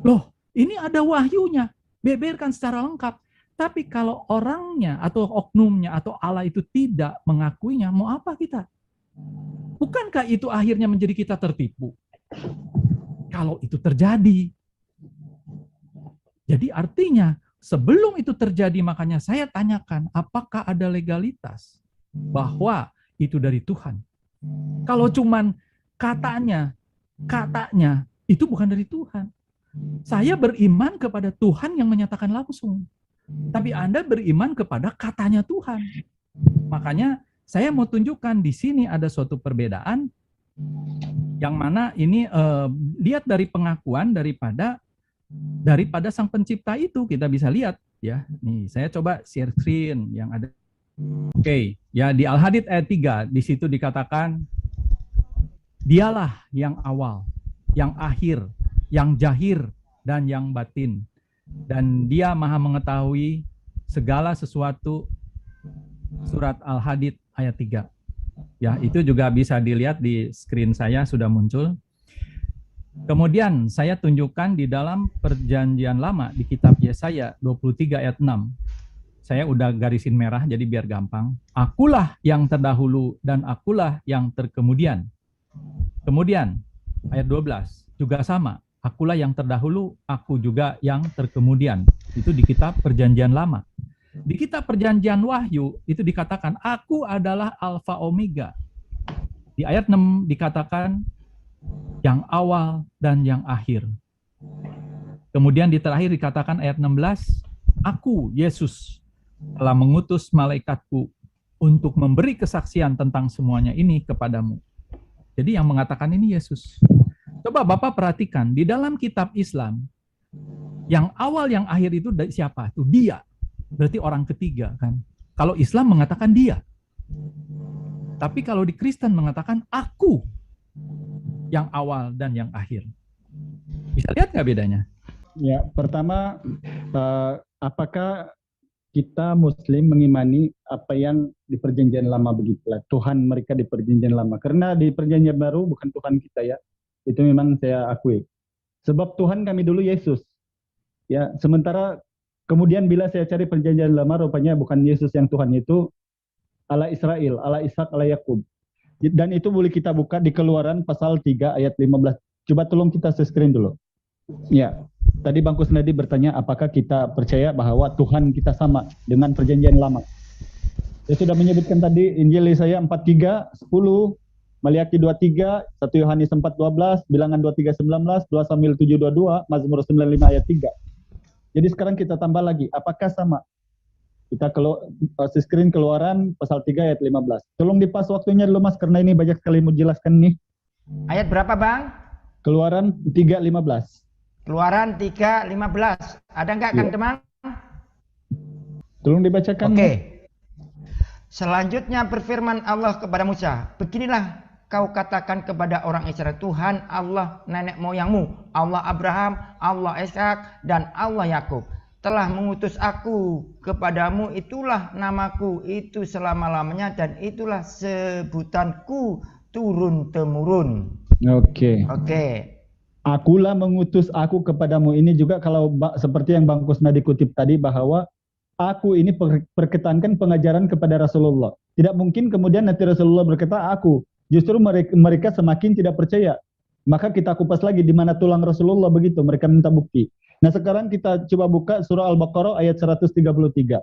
Loh, ini ada wahyunya. Beberkan secara lengkap. Tapi kalau orangnya atau oknumnya atau Allah itu tidak mengakuinya, mau apa kita? Bukankah itu akhirnya menjadi kita tertipu? Kalau itu terjadi. Jadi artinya sebelum itu terjadi makanya saya tanyakan apakah ada legalitas bahwa itu dari Tuhan. Kalau cuman katanya itu bukan dari Tuhan. Saya beriman kepada Tuhan yang menyatakan langsung. Tapi Anda beriman kepada katanya Tuhan. Makanya saya mau tunjukkan di sini ada suatu perbedaan yang mana ini lihat dari pengakuan daripada Sang Pencipta itu kita bisa lihat ya. Nih, saya coba share screen yang ada. Oke, ya di Al-Hadid ayat 3 di situ dikatakan dialah yang awal, yang akhir, yang zahir dan yang batin. Dan dia maha mengetahui segala sesuatu. Surat Al-Hadid ayat 3. Ya, itu juga bisa dilihat di screen saya sudah muncul. Kemudian saya tunjukkan di dalam Perjanjian Lama di kitab Yesaya 23 ayat 6. Saya udah garisin merah jadi biar gampang. Akulah yang terdahulu dan akulah yang terkemudian. Kemudian ayat 12 juga sama. Akulah yang terdahulu, aku juga yang terkemudian. Itu di kitab Perjanjian Lama. Di kitab Perjanjian Wahyu itu dikatakan aku adalah Alfa Omega. Di ayat 6 dikatakan yang awal dan yang akhir. Kemudian di terakhir dikatakan ayat 16, aku Yesus telah mengutus malaikatku untuk memberi kesaksian tentang semuanya ini kepadamu. Jadi yang mengatakan ini Yesus. Coba Bapak perhatikan di dalam kitab Islam yang awal yang akhir itu siapa? Itu dia. Berarti orang ketiga kan. Kalau Islam mengatakan dia. Tapi kalau di Kristen mengatakan aku yang awal dan yang akhir. Bisa lihat nggak bedanya? Ya, pertama apakah kita Muslim mengimani apa yang di Perjanjian Lama begitulah Tuhan mereka di Perjanjian Lama? Karena di Perjanjian Baru bukan Tuhan kita ya. Itu memang saya akui. Sebab Tuhan kami dulu Yesus. Ya, sementara kemudian bila saya cari Perjanjian Lama rupanya bukan Yesus yang Tuhan, itu Allah Israel, Allah Ishak, Allah Yakub. Dan itu boleh kita buka di Keluaran pasal 3 ayat 15. Coba tolong kita screen dulu. Ya, tadi Bang Kusnadi bertanya apakah kita percaya bahwa Tuhan kita sama dengan Perjanjian Lama. Saya sudah menyebutkan tadi Injil Yesaya 4:3, 10, Maliaki 2:3, 1 Yohanes 4:12, Bilangan 23:19, 2 Samuel 7:22, Mazmur 95 ayat 3. Jadi sekarang kita tambah lagi, apakah sama? Kita screen Keluaran pasal 3 ayat 15. Tolong dipas waktunya dulu Mas, karena ini banyak sekali mau jelaskan nih. Ayat berapa Bang? Keluaran 3:15. Keluaran 3:15. Ada enggak Kang Demang? Tolong dibacakan. Oke. Selanjutnya berfirman Allah kepada Musa, beginilah kau katakan kepada orang Israel, Tuhan Allah nenek moyangmu, Allah Abraham, Allah Ishak, dan Allah Yakub telah mengutus aku kepadamu, itulah namaku itu selama-lamanya dan itulah sebutanku turun-temurun. Oke. Oke. Akulah mengutus aku kepadamu, ini juga kalau seperti yang Bang Kusnadi kutip tadi, bahwa aku ini perketankan pengajaran kepada Rasulullah. Tidak mungkin kemudian nanti Rasulullah berkata aku. Justru mereka semakin tidak percaya. Maka kita kupas lagi di mana tulang Rasulullah begitu. Mereka minta bukti. Nah sekarang kita coba buka surah Al-Baqarah ayat 133.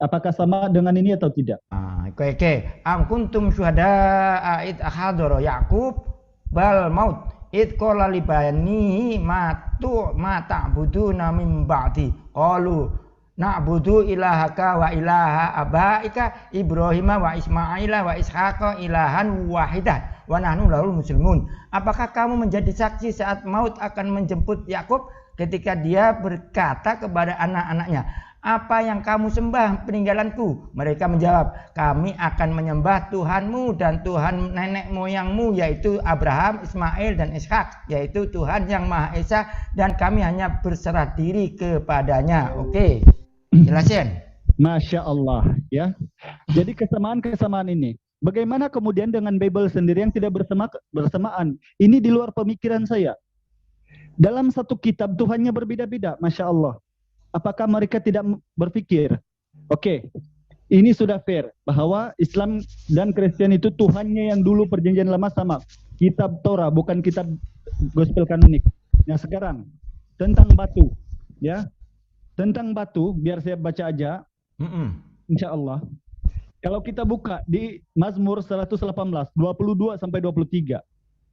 Apakah sama dengan ini atau tidak? Oke. Am kuntum syuhada'a id ahadara Yaqub bal maut id qala li bani ma ta'buduna min ba'di qalu na'budu ilahaka wa ilaha abaika Ibrahim wa Ismaila wa Ishaqa ilahan wahidah wa nahnu lahul muslimun. Apakah kamu menjadi saksi saat maut akan menjemput Yakub ketika dia berkata kepada anak-anaknya, apa yang kamu sembah peninggalanku? Mereka menjawab, kami akan menyembah Tuhanmu dan Tuhan nenek moyangmu, yaitu Abraham, Ismail, dan Ishak, yaitu Tuhan yang Maha Esa, dan kami hanya berserah diri kepadanya. Oke, jelasin. Masya Allah, ya. Jadi kesamaan-kesamaan ini. Bagaimana kemudian dengan Bible sendiri yang tidak bersamaan? Ini di luar pemikiran saya. Dalam satu kitab Tuhannya berbeda-beda, Masya Allah. Apakah mereka tidak berpikir, oke, ini sudah fair, bahwa Islam dan Kristen itu Tuhannya yang dulu perjanjian lama sama. Kitab Torah, bukan kitab Gospel kanonik. Nah sekarang, tentang batu, ya. Tentang batu, biar saya baca aja, insya Allah. Kalau kita buka di Mazmur 118, 22 sampai 23.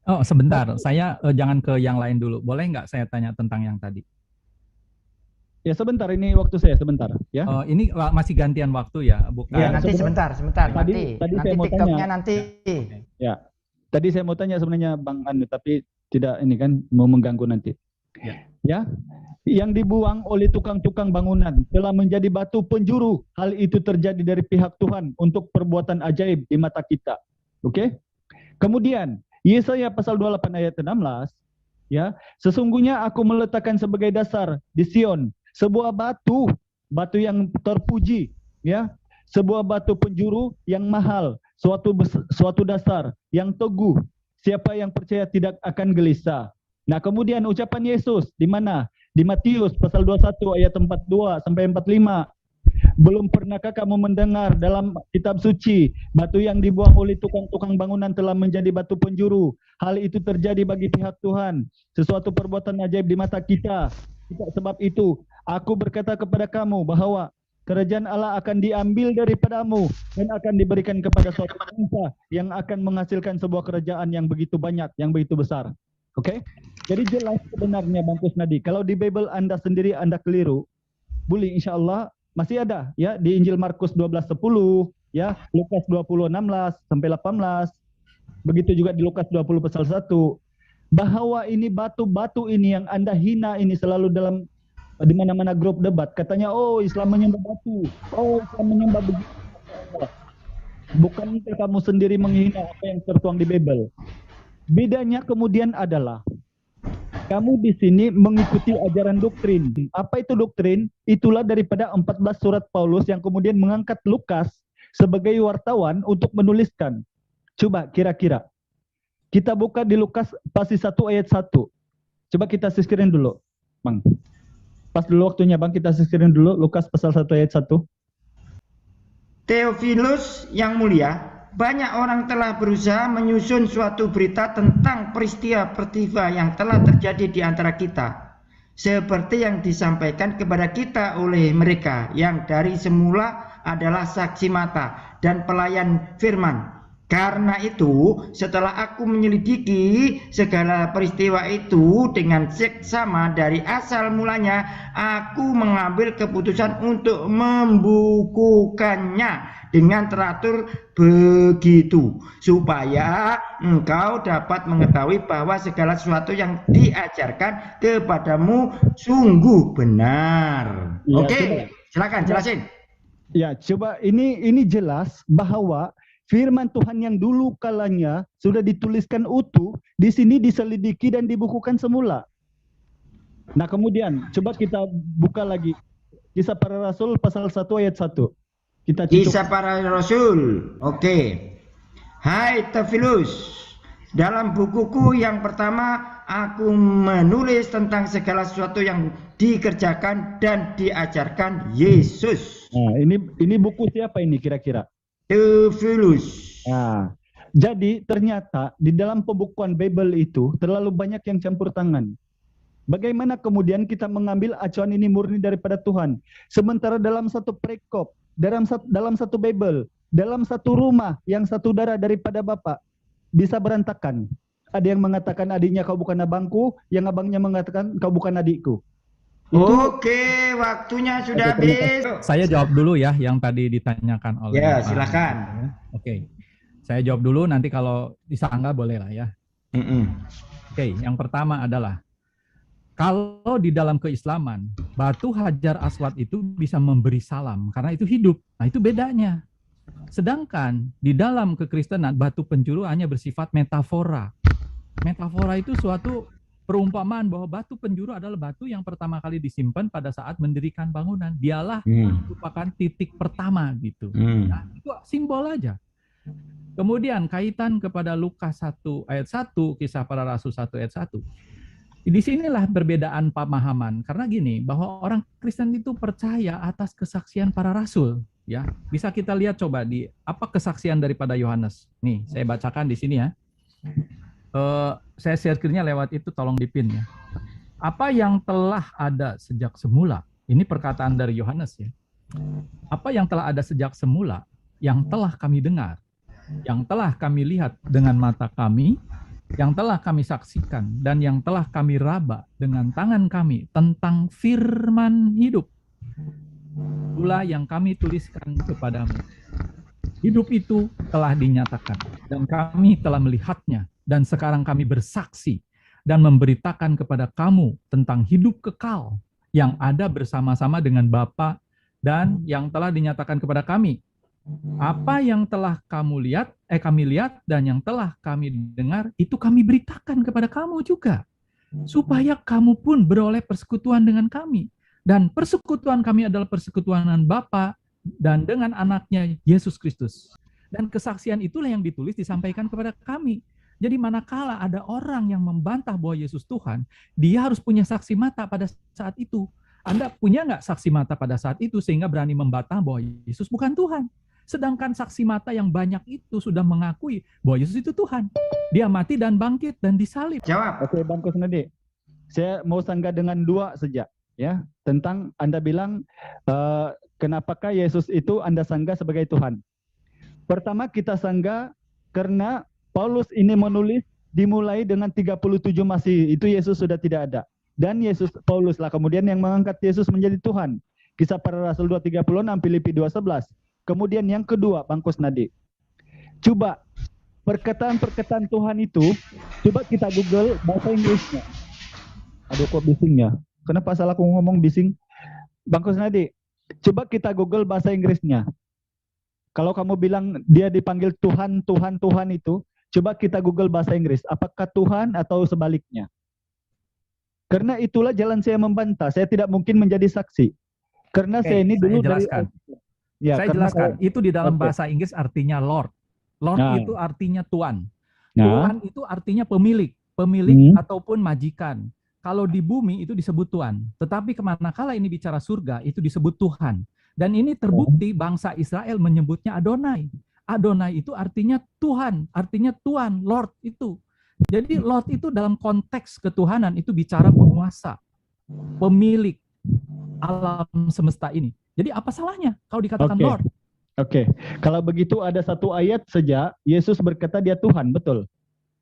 Oh sebentar, saya jangan ke yang lain dulu. Boleh nggak saya tanya tentang yang tadi? Ya sebentar, ini waktu saya sebentar. Ya. Ini masih gantian waktu ya, bukan? Ya nanti sebentar. Tadi saya mau tanya. Nanti. Ya, tadi saya mau tanya sebenarnya Bang Anu, tapi tidak, ini kan mau mengganggu nanti. Ya. Yang dibuang oleh tukang-tukang bangunan telah menjadi batu penjuru. Hal itu terjadi dari pihak Tuhan untuk perbuatan ajaib di mata kita. Oke? Kemudian Yesaya pasal 28 ayat 16, ya, sesungguhnya aku meletakkan sebagai dasar di Sion sebuah batu yang terpuji, ya, sebuah batu penjuru yang mahal, suatu dasar yang teguh. Siapa yang percaya tidak akan gelisah. Nah, kemudian ucapan Yesus di mana? Di Matius pasal 21 ayat 42 sampai 45. Belum pernahkah kamu mendengar dalam kitab suci, batu yang dibuang oleh tukang-tukang bangunan telah menjadi batu penjuru. Hal itu terjadi bagi pihak Tuhan, sesuatu perbuatan ajaib di mata kita. Sebab itu, aku berkata kepada kamu bahwa kerajaan Allah akan diambil daripadamu dan akan diberikan kepada suatu bangsa yang akan menghasilkan sebuah kerajaan yang begitu banyak, yang begitu besar. Oke? Jadi jelas sebenarnya Bang Kusnadi, kalau di Bible Anda sendiri Anda keliru, boleh insya Allah masih ada ya di Injil Markus 12:10, ya, Lukas 20:16 sampai 18. Begitu juga di Lukas 20 pasal 1. Bahwa ini batu-batu ini yang Anda hina ini selalu dalam di mana-mana grup debat, katanya oh Islam menyembah batu, oh Islam menyembah begitu. Bukan kamu sendiri menghina apa yang tertuang di Bible. Bedanya kemudian adalah kamu di sini mengikuti ajaran doktrin. Apa itu doktrin? Itulah daripada 14 surat Paulus yang kemudian mengangkat Lukas sebagai wartawan untuk menuliskan. Coba kira-kira. Kita buka di Lukas pasal 1 ayat 1. Coba kita sisirin dulu, Bang. Pas dulu waktunya, Bang, kita sisirin dulu Lukas pasal 1 ayat 1. Theophilus yang mulia, banyak orang telah berusaha menyusun suatu berita tentang peristiwa yang telah terjadi di antara kita, seperti yang disampaikan kepada kita oleh mereka yang dari semula adalah saksi mata dan pelayan firman. Karena itu, setelah aku menyelidiki segala peristiwa itu dengan seksama dari asal mulanya, aku mengambil keputusan untuk membukukannya dengan teratur begitu, supaya engkau dapat mengetahui bahwa segala sesuatu yang diajarkan kepadamu sungguh benar. Ya, Oke, silakan jelasin. Ya, coba ini jelas bahwa firman Tuhan yang dulu kalanya sudah dituliskan utuh, di sini diselidiki dan dibukukan semula. Nah kemudian coba kita buka lagi Kisah Para Rasul pasal 1 ayat 1. Kita Kisah Para Rasul. Oke. Hai Theophilus, dalam bukuku yang pertama aku menulis tentang segala sesuatu yang dikerjakan dan diajarkan Yesus. Nah, ini buku siapa ini kira-kira? Theophilus. Nah, jadi ternyata di dalam pembukuan Bible itu terlalu banyak yang campur tangan. Bagaimana kemudian kita mengambil acuan ini murni daripada Tuhan, sementara dalam satu perikop, dalam satu Bible, dalam satu rumah yang satu darah daripada Bapak bisa berantakan. Ada yang mengatakan adiknya kau bukan abangku, yang abangnya mengatakan kau bukan adikku. Oke, waktunya sudah habis. Saya jawab dulu ya yang tadi ditanyakan oleh Ya, Pak. silakan. Oke. Saya jawab dulu, nanti kalau disanggah boleh lah ya. Oke, yang pertama adalah kalau di dalam keislaman, batu Hajar Aswad itu bisa memberi salam karena itu hidup. Nah, itu bedanya. Sedangkan di dalam kekristenan, batu penjuru hanya bersifat metafora. Metafora itu suatu perumpamaan bahwa batu penjuru adalah batu yang pertama kali disimpan pada saat mendirikan bangunan. Dialah merupakan titik pertama gitu. Nah, itu simbol aja. Kemudian kaitan kepada Lukas 1 ayat 1, Kisah Para Rasul 1 ayat 1. Di sinilah perbedaan pemahaman. Karena gini, bahwa orang Kristen itu percaya atas kesaksian para rasul. Ya, bisa kita lihat coba di apa kesaksian daripada Yohanes. Nih, saya bacakan di sini ya. Saya share screen-nya lewat itu, tolong dipin ya. Apa yang telah ada sejak semula, ini perkataan dari Yohanes ya. Apa yang telah ada sejak semula, yang telah kami dengar, yang telah kami lihat dengan mata kami, yang telah kami saksikan, dan yang telah kami raba dengan tangan kami tentang firman hidup. Itulah yang kami tuliskan kepadamu. Hidup itu telah dinyatakan, dan kami telah melihatnya, dan sekarang kami bersaksi dan memberitakan kepada kamu tentang hidup kekal yang ada bersama-sama dengan Bapa dan yang telah dinyatakan kepada kami. Apa yang telah kami lihat dan yang telah kami dengar, itu kami beritakan kepada kamu juga, supaya kamu pun beroleh persekutuan dengan kami. Dan persekutuan kami adalah persekutuan dengan Bapa dan dengan anaknya Yesus Kristus. Dan kesaksian itulah yang ditulis disampaikan kepada kami. Jadi manakala ada orang yang membantah bahwa Yesus Tuhan, dia harus punya saksi mata pada saat itu. Anda punya nggak saksi mata pada saat itu sehingga berani membantah bahwa Yesus bukan Tuhan? Sedangkan saksi mata yang banyak itu sudah mengakui bahwa Yesus itu Tuhan. Dia mati dan bangkit dan disalib. Jawab. Oke, Bang Kusnadi. Saya mau sanggah dengan dua saja. Ya, tentang Anda bilang kenapakah Yesus itu Anda sanggah sebagai Tuhan. Pertama kita sanggah karena Paulus ini menulis dimulai dengan 37 Masihi, itu Yesus sudah tidak ada. Dan Paulus lah kemudian yang mengangkat Yesus menjadi Tuhan. Kisah Para Rasul 2:36, Filipi 2:11. Kemudian yang kedua, Bang Kusnadi. Coba perkataan-perkataan Tuhan itu, coba kita Google bahasa Inggrisnya. Aduh kok bising ya. Kenapa salah aku ngomong bising? Bang Kusnadi, coba kita Google bahasa Inggrisnya. Kalau kamu bilang dia dipanggil Tuhan, Tuhan, Tuhan itu, coba kita Google bahasa Inggris. Apakah Tuhan atau sebaliknya? Karena itulah jalan saya membantah. Saya tidak mungkin menjadi saksi. Karena saya ini dulu jelaskan. Ya, saya jelaskan. Itu di dalam bahasa Inggris artinya Lord. Lord itu artinya Tuan. Tuan itu artinya pemilik. Pemilik ataupun majikan. Kalau di bumi itu disebut Tuhan, tetapi kemanakala ini bicara surga itu disebut Tuhan. Dan ini terbukti bangsa Israel menyebutnya Adonai. Adonai itu artinya Tuhan, artinya Tuan, Lord itu. Jadi Lord itu dalam konteks ketuhanan itu bicara penguasa, pemilik alam semesta ini. Jadi apa salahnya kalau dikatakan Lord? Oke. Kalau begitu ada satu ayat saja Yesus berkata dia Tuhan, betul.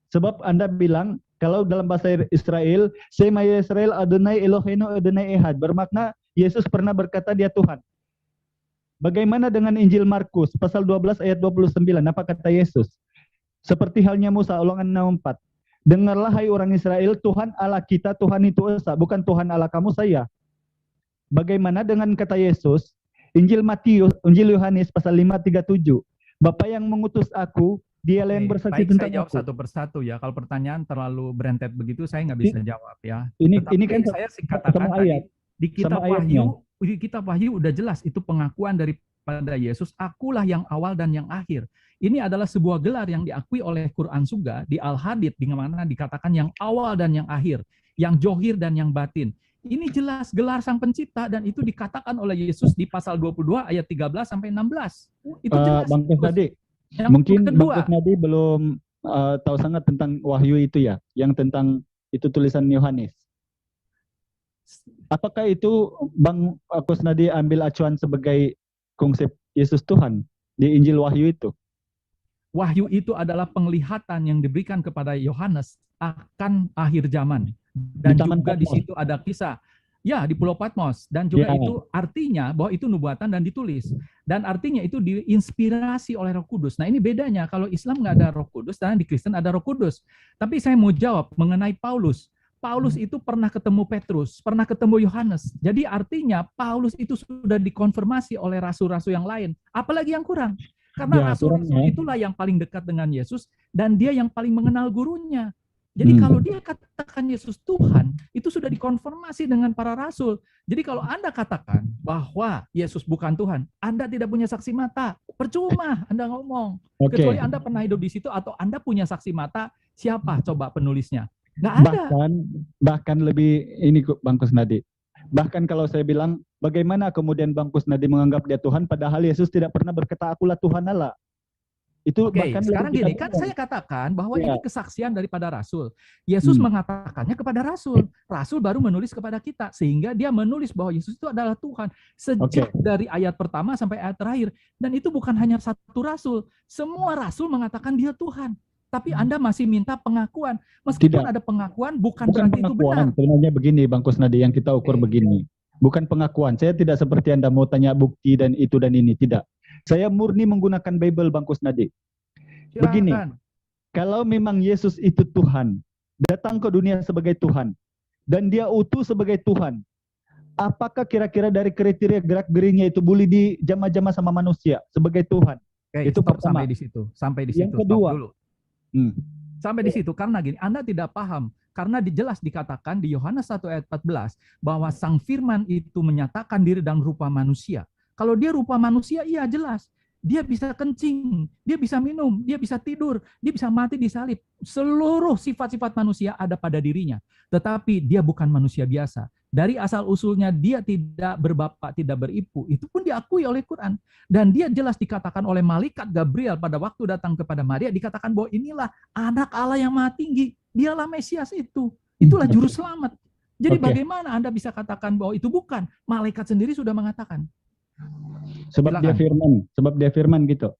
Sebab Anda bilang kalau dalam bahasa Israel, Shema Yisrael Adonai Eloheinu Adonai Ehad, bermakna Yesus pernah berkata dia Tuhan. Bagaimana dengan Injil Markus pasal 12 ayat 29? Apa kata Yesus? Seperti halnya Musa, Ulangan 6:4. Dengarlah hai orang Israel, Tuhan Allah kita, Tuhan itu esa, bukan Tuhan Allah kamu saya. Bagaimana dengan kata Yesus? Injil Yohanes pasal 5:37. Bapa yang mengutus aku, dialah yang Oke, bersaksi baik, tentang saya jawab aku. satu persatu ya. Kalau pertanyaan terlalu berentet begitu, saya nggak bisa jawab ya. Ini Tetapi kan saya katakan sama tadi ayat, di kitab sama ayatnya. Wahyu udah jelas itu pengakuan daripada Yesus, akulah yang awal dan yang akhir. Ini adalah sebuah gelar yang diakui oleh Quran juga di Al-Hadid, di mana dikatakan yang awal dan yang akhir, yang johir dan yang batin. Ini jelas gelar Sang Pencipta dan itu dikatakan oleh Yesus di pasal 22 ayat 13 sampai 16. Itu jelas. Bang Kusnadi, Yang mungkin Bang kedua, Kusnadi belum tahu sangat tentang Wahyu itu ya, yang tentang itu tulisan Yohanes. Apakah itu Bang Kusnadi ambil acuan sebagai konsep Yesus Tuhan di Injil Wahyu itu? Wahyu itu adalah penglihatan yang diberikan kepada Yohanes akan akhir zaman. Dan juga di situ ada kisah. Ya, di Pulau Patmos. Dan juga itu artinya bahwa itu nubuatan dan ditulis. Dan artinya itu diinspirasi oleh Roh Kudus. Nah, ini bedanya. Kalau Islam nggak ada Roh Kudus, dan di Kristen ada Roh Kudus. Tapi saya mau jawab mengenai Paulus. Paulus itu pernah ketemu Petrus, pernah ketemu Yohanes. Jadi artinya Paulus itu sudah dikonfirmasi oleh rasul-rasul yang lain. Apalagi yang kurang? Karena rasul-rasul itulah yang paling dekat dengan Yesus dan dia yang paling mengenal gurunya. Jadi kalau dia katakan Yesus Tuhan, itu sudah dikonfirmasi dengan para rasul. Jadi kalau Anda katakan bahwa Yesus bukan Tuhan, Anda tidak punya saksi mata. Percuma Anda ngomong. Kecuali Anda pernah hidup di situ atau Anda punya saksi mata, siapa coba penulisnya? Nggak ada. Bahkan lebih ini Bang Kusnadi. Bahkan kalau saya bilang, bagaimana kemudian Bang Kusnadi menganggap dia Tuhan, padahal Yesus tidak pernah berkata, akulah Tuhan Allah. Itu bahkan sekarang gini, kan saya katakan bahwa ini kesaksian daripada Rasul. Yesus mengatakannya kepada Rasul. Rasul baru menulis kepada kita. Sehingga dia menulis bahwa Yesus itu adalah Tuhan. Sejak dari ayat pertama sampai ayat terakhir. Dan itu bukan hanya satu Rasul. Semua Rasul mengatakan dia Tuhan. Tapi Anda masih minta pengakuan. Meskipun ada pengakuan, bukan berarti itu benar. Sebenarnya begini Bang Kusnadi, yang kita ukur begini. Bukan pengakuan. Saya tidak seperti Anda mau tanya bukti dan itu dan ini. Tidak. Saya murni menggunakan Bible Bang Kusnadi. Begini, kalau memang Yesus itu Tuhan, datang ke dunia sebagai Tuhan, dan dia utuh sebagai Tuhan, apakah kira-kira dari kriteria gerak-geriknya itu boleh dijamah-jamah sama manusia sebagai Tuhan? Itu sampai di situ. Sampai di situ. Yang kedua, dulu. Sampai di situ, karena gini, Anda tidak paham. Karena jelas dikatakan di Yohanes 1 ayat 14, bahwa Sang Firman itu menyatakan diri dalam rupa manusia. Kalau dia rupa manusia, iya jelas. Dia bisa kencing, dia bisa minum, dia bisa tidur, dia bisa mati di salib. Seluruh sifat-sifat manusia ada pada dirinya. Tetapi dia bukan manusia biasa. Dari asal-usulnya dia tidak berbapak, tidak beribu. Itu pun diakui oleh Quran. Dan dia jelas dikatakan oleh malaikat Gabriel pada waktu datang kepada Maria, dikatakan bahwa inilah anak Allah yang maha tinggi. Dialah Mesias itu. Itulah juru selamat. Jadi bagaimana Anda bisa katakan bahwa itu bukan? Malaikat sendiri sudah mengatakan. Sebab dia firman gitu.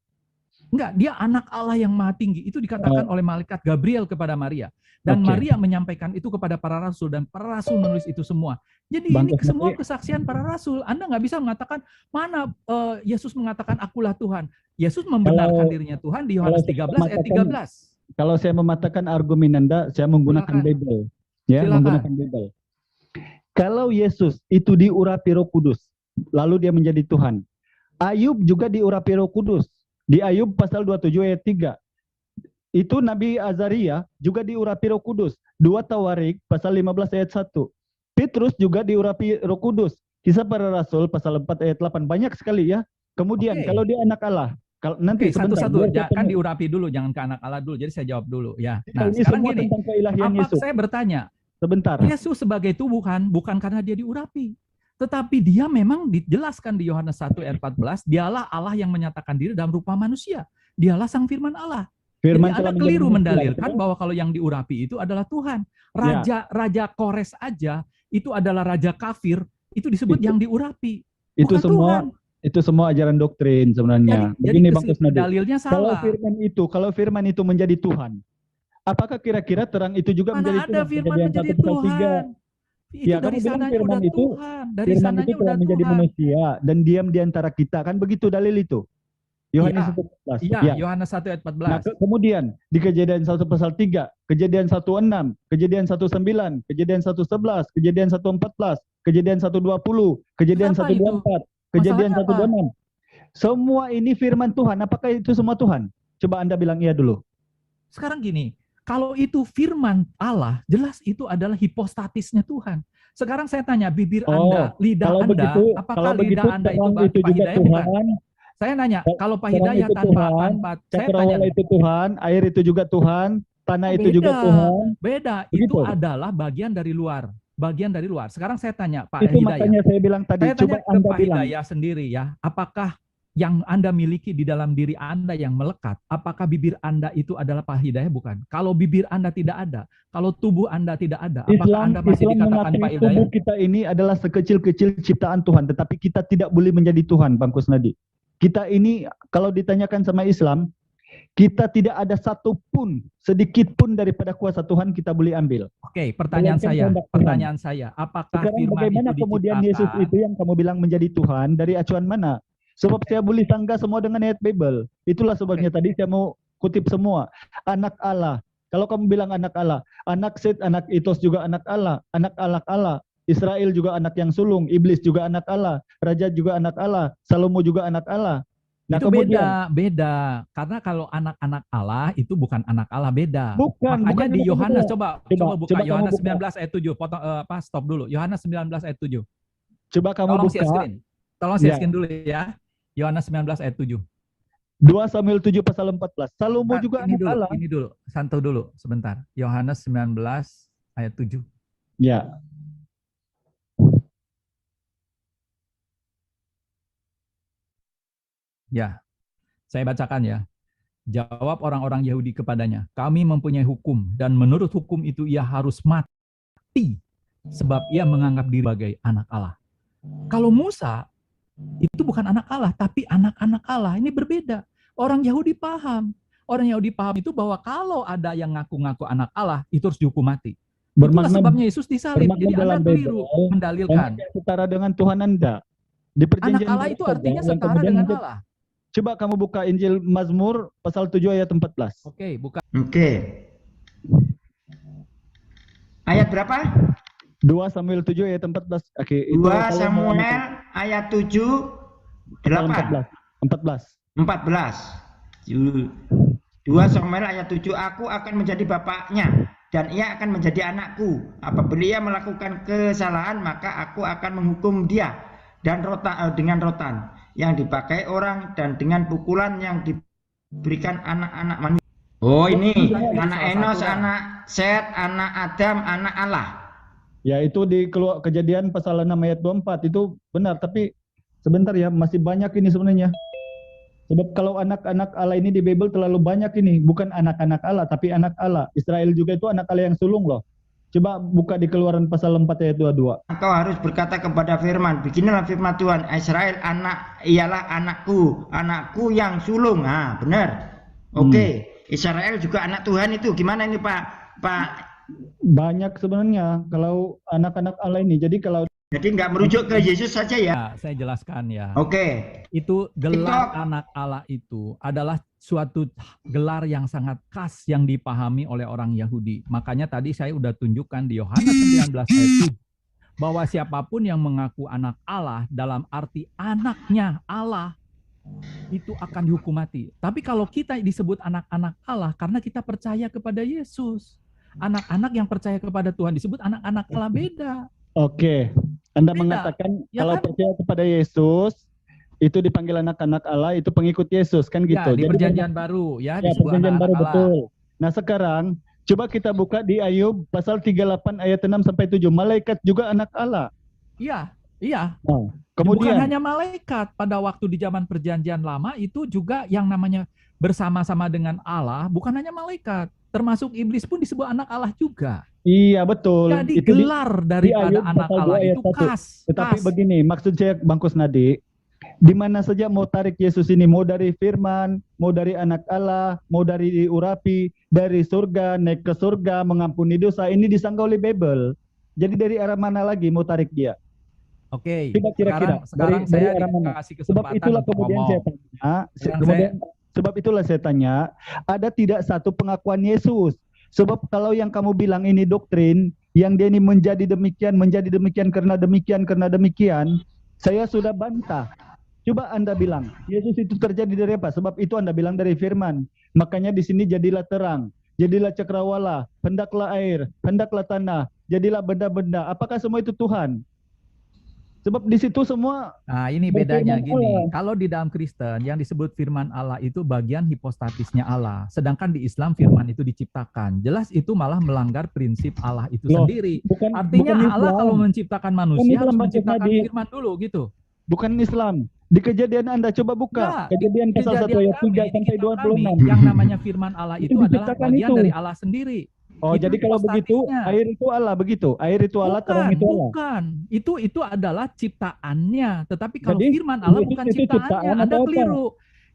Enggak, dia anak Allah yang maha tinggi. Itu dikatakan oleh malaikat Gabriel kepada Maria. Dan Maria menyampaikan itu kepada para rasul. Dan para rasul menulis itu semua. Jadi ini semua kesaksian para rasul. Anda nggak bisa mengatakan, mana Yesus mengatakan akulah Tuhan. Yesus membenarkan dirinya Tuhan di Yohanes 13 ayat 13. Kalau saya mematahkan argumen Anda, saya menggunakan Bible. Ya, menggunakan Bible. Kalau Yesus itu diurapi Roh Kudus, lalu dia menjadi Tuhan. Ayub juga diurapi Roh Kudus. Di Ayub pasal 27 ayat 3. Itu Nabi Azaria juga diurapi Roh Kudus. 2 Tawarik pasal 15 ayat 1. Petrus juga diurapi Roh Kudus. Kisah para Rasul pasal 4 ayat 8. Banyak sekali ya. Kemudian kalau dia anak Allah, kalau nanti satu-satu kan diurapi dulu, jangan ke anak Allah dulu. Jadi saya jawab dulu ya. Nah, sekarang gini. Apa saya bertanya? Sebentar. Yesus sebagai Tuhan bukan karena dia diurapi. Tetapi dia memang dijelaskan di Yohanes 1 ayat 14, dialah Allah yang menyatakan diri dalam rupa manusia. Dialah Sang Firman Allah. Jadi Anda keliru mendalilkan bahwa kalau yang diurapi itu adalah Tuhan. Raja Kores aja itu adalah raja kafir, itu disebut yang diurapi. Itu semua ajaran doktrin sebenarnya. Jadi dalilnya salah. Kalau firman itu menjadi Tuhan, apakah kira-kira terang itu juga menjadi Tuhan? Mana ada firman menjadi Tuhan? Ya, dari sananya udah Tuhan. Dari sananya udah menjadi manusia dan diam di antara kita, kan begitu dalil itu. Yohanes 1 Iya, Yohanes 1 ayat 14. Nah, kemudian di Kejadian 1 pasal 3, Kejadian 1:6, Kejadian 1:9, Kejadian 1:11, Kejadian 1:14, Kejadian 1:20, Kejadian 1:24, Kejadian 1:26. Semua ini firman Tuhan. Apakah itu semua Tuhan? Coba Anda bilang iya dulu. Sekarang gini, kalau itu firman Allah, jelas itu adalah hipostatisnya Tuhan. Sekarang saya tanya, bibir Anda, lidah kalau Anda, begitu, apakah kalau begitu lidah Anda itu terang itu Pak juga Hidayah bukan? Tuhan. Saya nanya, kalau Pak Terang Hidayah itu tanpa Tuhan, saya tanya, cakrawala itu Tuhan, air itu juga Tuhan, tanah itu juga beda, Tuhan. beda. Begitu. Itu adalah bagian dari luar. Bagian dari luar. Sekarang saya tanya Pak Itu Hidayah. makanya saya bilang tadi, Saya tanya coba ke Anda Pak bilang. Hidayah sendiri ya, apakah yang Anda miliki di dalam diri Anda yang melekat, apakah bibir Anda itu adalah Pak Hidayah? Bukan. Kalau bibir Anda tidak ada, kalau tubuh Anda tidak ada, apakah Anda masih dikatakan Pak mengakui Hidayah? tubuh kita ini adalah sekecil-kecil ciptaan Tuhan, tetapi kita tidak boleh menjadi Tuhan, Bang Kusnadi. Kita ini kalau ditanyakan sama Islam, kita tidak ada satupun, sedikit pun daripada kuasa Tuhan kita boleh ambil. Oke, pertanyaan saya, apakah sekarang firman bagaimana itu kemudian diciptakan? Yesus itu yang kamu bilang menjadi Tuhan dari acuan mana? Sebab saya boleh sanggah semua dengan ayat Bible. Itulah sebabnya tadi saya mau kutip semua. Anak Allah. Kalau kamu bilang anak Allah, anak Set, anak Itos juga anak Allah, anak Allah. Israel juga anak yang sulung, iblis juga anak Allah, raja juga anak Allah, Salomo juga anak Allah. Nah, itu kemudian, beda. Karena kalau anak-anak Allah itu bukan anak Allah, beda. Bukan, Makanya bukan di anak Yohanes, Allah. coba buka coba Yohanes kamu buka. 19 ayat 7. Stop dulu. Yohanes 19 ayat 7. Coba kamu Tolong buka. Tolong share screen dulu ya. Yohanes 19 ayat 7. 2 Samuel 7 pasal 14. Salomo juga ini anak dulu, Allah. Ini dulu, santai dulu sebentar. Yohanes 19 ayat 7. Ya. Ya, saya bacakan ya. Jawab orang-orang Yahudi kepadanya, kami mempunyai hukum dan menurut hukum itu ia harus mati sebab ia menganggap diri sebagai anak Allah. Kalau Musa itu bukan anak Allah, tapi anak-anak Allah. Ini berbeda. Orang Yahudi paham. Orang Yahudi paham itu bahwa kalau ada yang ngaku-ngaku anak Allah, itu harus dihukum mati. Itulah sebabnya Yesus disalib. Jadi Anda keliru mendalilkan. Setara dengan Tuhan Anda. Di anak Allah itu artinya setara dengan Allah. Coba kamu buka Injil Mazmur pasal 7 ayat 14. Oke, buka. Oke. Ayat berapa? 2 Samuel 7 ayat 14. Oke, 2 Samuel ayat 7 8 14. 2 Samuel ayat 7, aku akan menjadi bapaknya dan ia akan menjadi anakku. Apabila ia melakukan kesalahan, maka aku akan menghukum dia dan dengan rotan yang dipakai orang dan dengan pukulan yang diberikan anak-anak manusia. Oh, ini anak Enos, anak Set, anak Adam, anak Allah. Ya, itu di Kejadian pasal 6 ayat 24 itu benar, tapi sebentar ya, masih banyak ini sebenarnya. Sebab kalau anak-anak Allah ini di Bible terlalu banyak ini, bukan anak-anak Allah tapi anak Allah. Israel juga itu anak Allah yang sulung loh. Coba buka di Keluaran pasal 4 ayat 22. Engkau harus berkata kepada firman, beginilah firman Tuhan, Israel ialah anakku yang sulung. Nah, benar. Oke. Israel juga anak Tuhan itu. Gimana ini Pak? Banyak sebenarnya kalau anak-anak Allah ini. Jadi nggak merujuk ke Yesus saja ya. Saya jelaskan ya. Oke. Itu gelar anak Allah itu adalah suatu gelar yang sangat khas yang dipahami oleh orang Yahudi. Makanya tadi saya udah tunjukkan di Yohanes 19 ayat 7 bahwa siapapun yang mengaku anak Allah dalam arti anaknya Allah itu akan dihukum mati. Tapi kalau kita disebut anak-anak Allah karena kita percaya kepada Yesus. Anak-anak yang percaya kepada Tuhan disebut anak-anak Allah, beda. Oke. Anda beda. Mengatakan ya kalau kan? Percaya kepada Yesus itu dipanggil anak-anak Allah, itu pengikut Yesus kan gitu. Ya, di perjanjian baru ya, disebut perjanjian baru Allah. Betul. Nah, sekarang coba kita buka di Ayub pasal 38 ayat 6 sampai 7. Malaikat juga anak Allah. Iya. Nah, kemudian bukan hanya malaikat, pada waktu di zaman perjanjian lama itu juga yang namanya bersama-sama dengan Allah, bukan hanya malaikat, termasuk iblis pun disebut anak Allah juga. Iya, betul. Jadi itu gelar daripada anak Allah itu khas. Tetapi begini, maksud saya Bang Kusnadi, di mana saja mau tarik Yesus ini, mau dari firman, mau dari anak Allah, mau dari diurapi, dari surga, naik ke surga, mengampuni dosa, ini disangka oleh Bible. Jadi dari arah mana lagi mau tarik dia? Oke, kira-kira sekarang dari saya arah mana? dikasih kesempatan Sebab itulah saya tanya, ada tidak satu pengakuan Yesus? Sebab kalau yang kamu bilang ini doktrin, yang dia ini menjadi demikian karena demikian, saya sudah bantah. Coba Anda bilang, Yesus itu terjadi dari apa? Sebab itu Anda bilang dari firman. Makanya di sini jadilah terang, jadilah cakrawala, hendaklah air, hendaklah tanah, jadilah benda-benda. Apakah semua itu Tuhan? Sebab di situ semua Nah, ini bedanya berfirman gini. Allah. Kalau di dalam Kristen yang disebut firman Allah itu bagian hipostatisnya Allah. Sedangkan di Islam firman itu diciptakan. Jelas itu malah melanggar prinsip Allah itu Loh, sendiri. bukan Artinya Allah Islam. kalau menciptakan Bukan manusia Islam harus Bang menciptakan Kusnadi. firman dulu gitu. Bukan Islam. Di Kejadian Anda coba buka. Enggak, Kejadian pasal 1 kejadian ayat 3 kami, di sampai kitab 26. kami, yang namanya firman Allah Itu itu adalah diciptakan bagian itu. dari Allah sendiri. Oh, Itu jadi kalau begitu hipostatisnya. air itu Allah begitu. Air itu Allah, terang itu Allah. Bukan. Itu adalah ciptaannya. Tetapi kalau Jadi, firman Allah Yesus bukan itu ciptaannya. ciptaan Anda atau apa? keliru.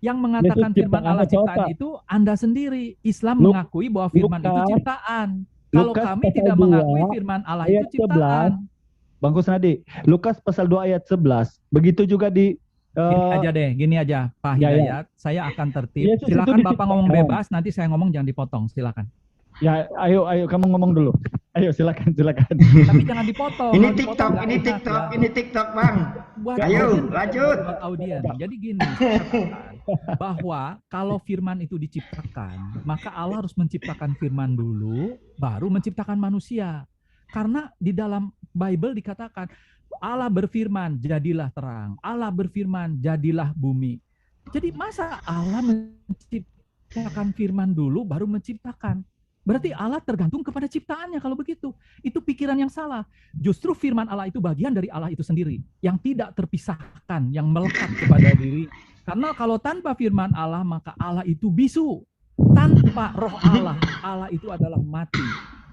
Yang mengatakan Yesus firman ciptaan Allah atau ciptaan apa? itu Anda sendiri. Islam Luk- mengakui bahwa firman itu Lukas- ciptaan. Kalau Lukas kami pasal tidak 2, mengakui firman Allah itu ayat ciptaan. 11. Bang Kusnadi, Lukas pasal 2 ayat 11. Begitu juga di Gini aja Pak ya, ya. Hidayat. Saya akan tertib. Yesus itu Silakan Bapak ngomong diciptakan. bebas, nanti saya ngomong jangan dipotong. Silakan. Ya, ayo kamu ngomong dulu. Ayo silakan. Tapi jangan dipotong. Ini Kalau dipotong nggak enak ya. ini TikTok, Bang. Buat Ayo, audien, lanjut. buat audien. Jadi gini, saya katakan bahwa kalau firman itu diciptakan, maka Allah harus menciptakan firman dulu, baru menciptakan manusia. Karena di dalam Bible dikatakan, Allah berfirman, jadilah terang. Allah berfirman, jadilah bumi. Jadi masa Allah menciptakan firman dulu, baru menciptakan? Berarti Allah tergantung kepada ciptaannya kalau begitu. Itu pikiran yang salah. Justru firman Allah itu bagian dari Allah itu sendiri. Yang tidak terpisahkan, yang melekat kepada diri. Karena kalau tanpa firman Allah, maka Allah itu bisu. Tanpa roh Allah, Allah itu adalah mati.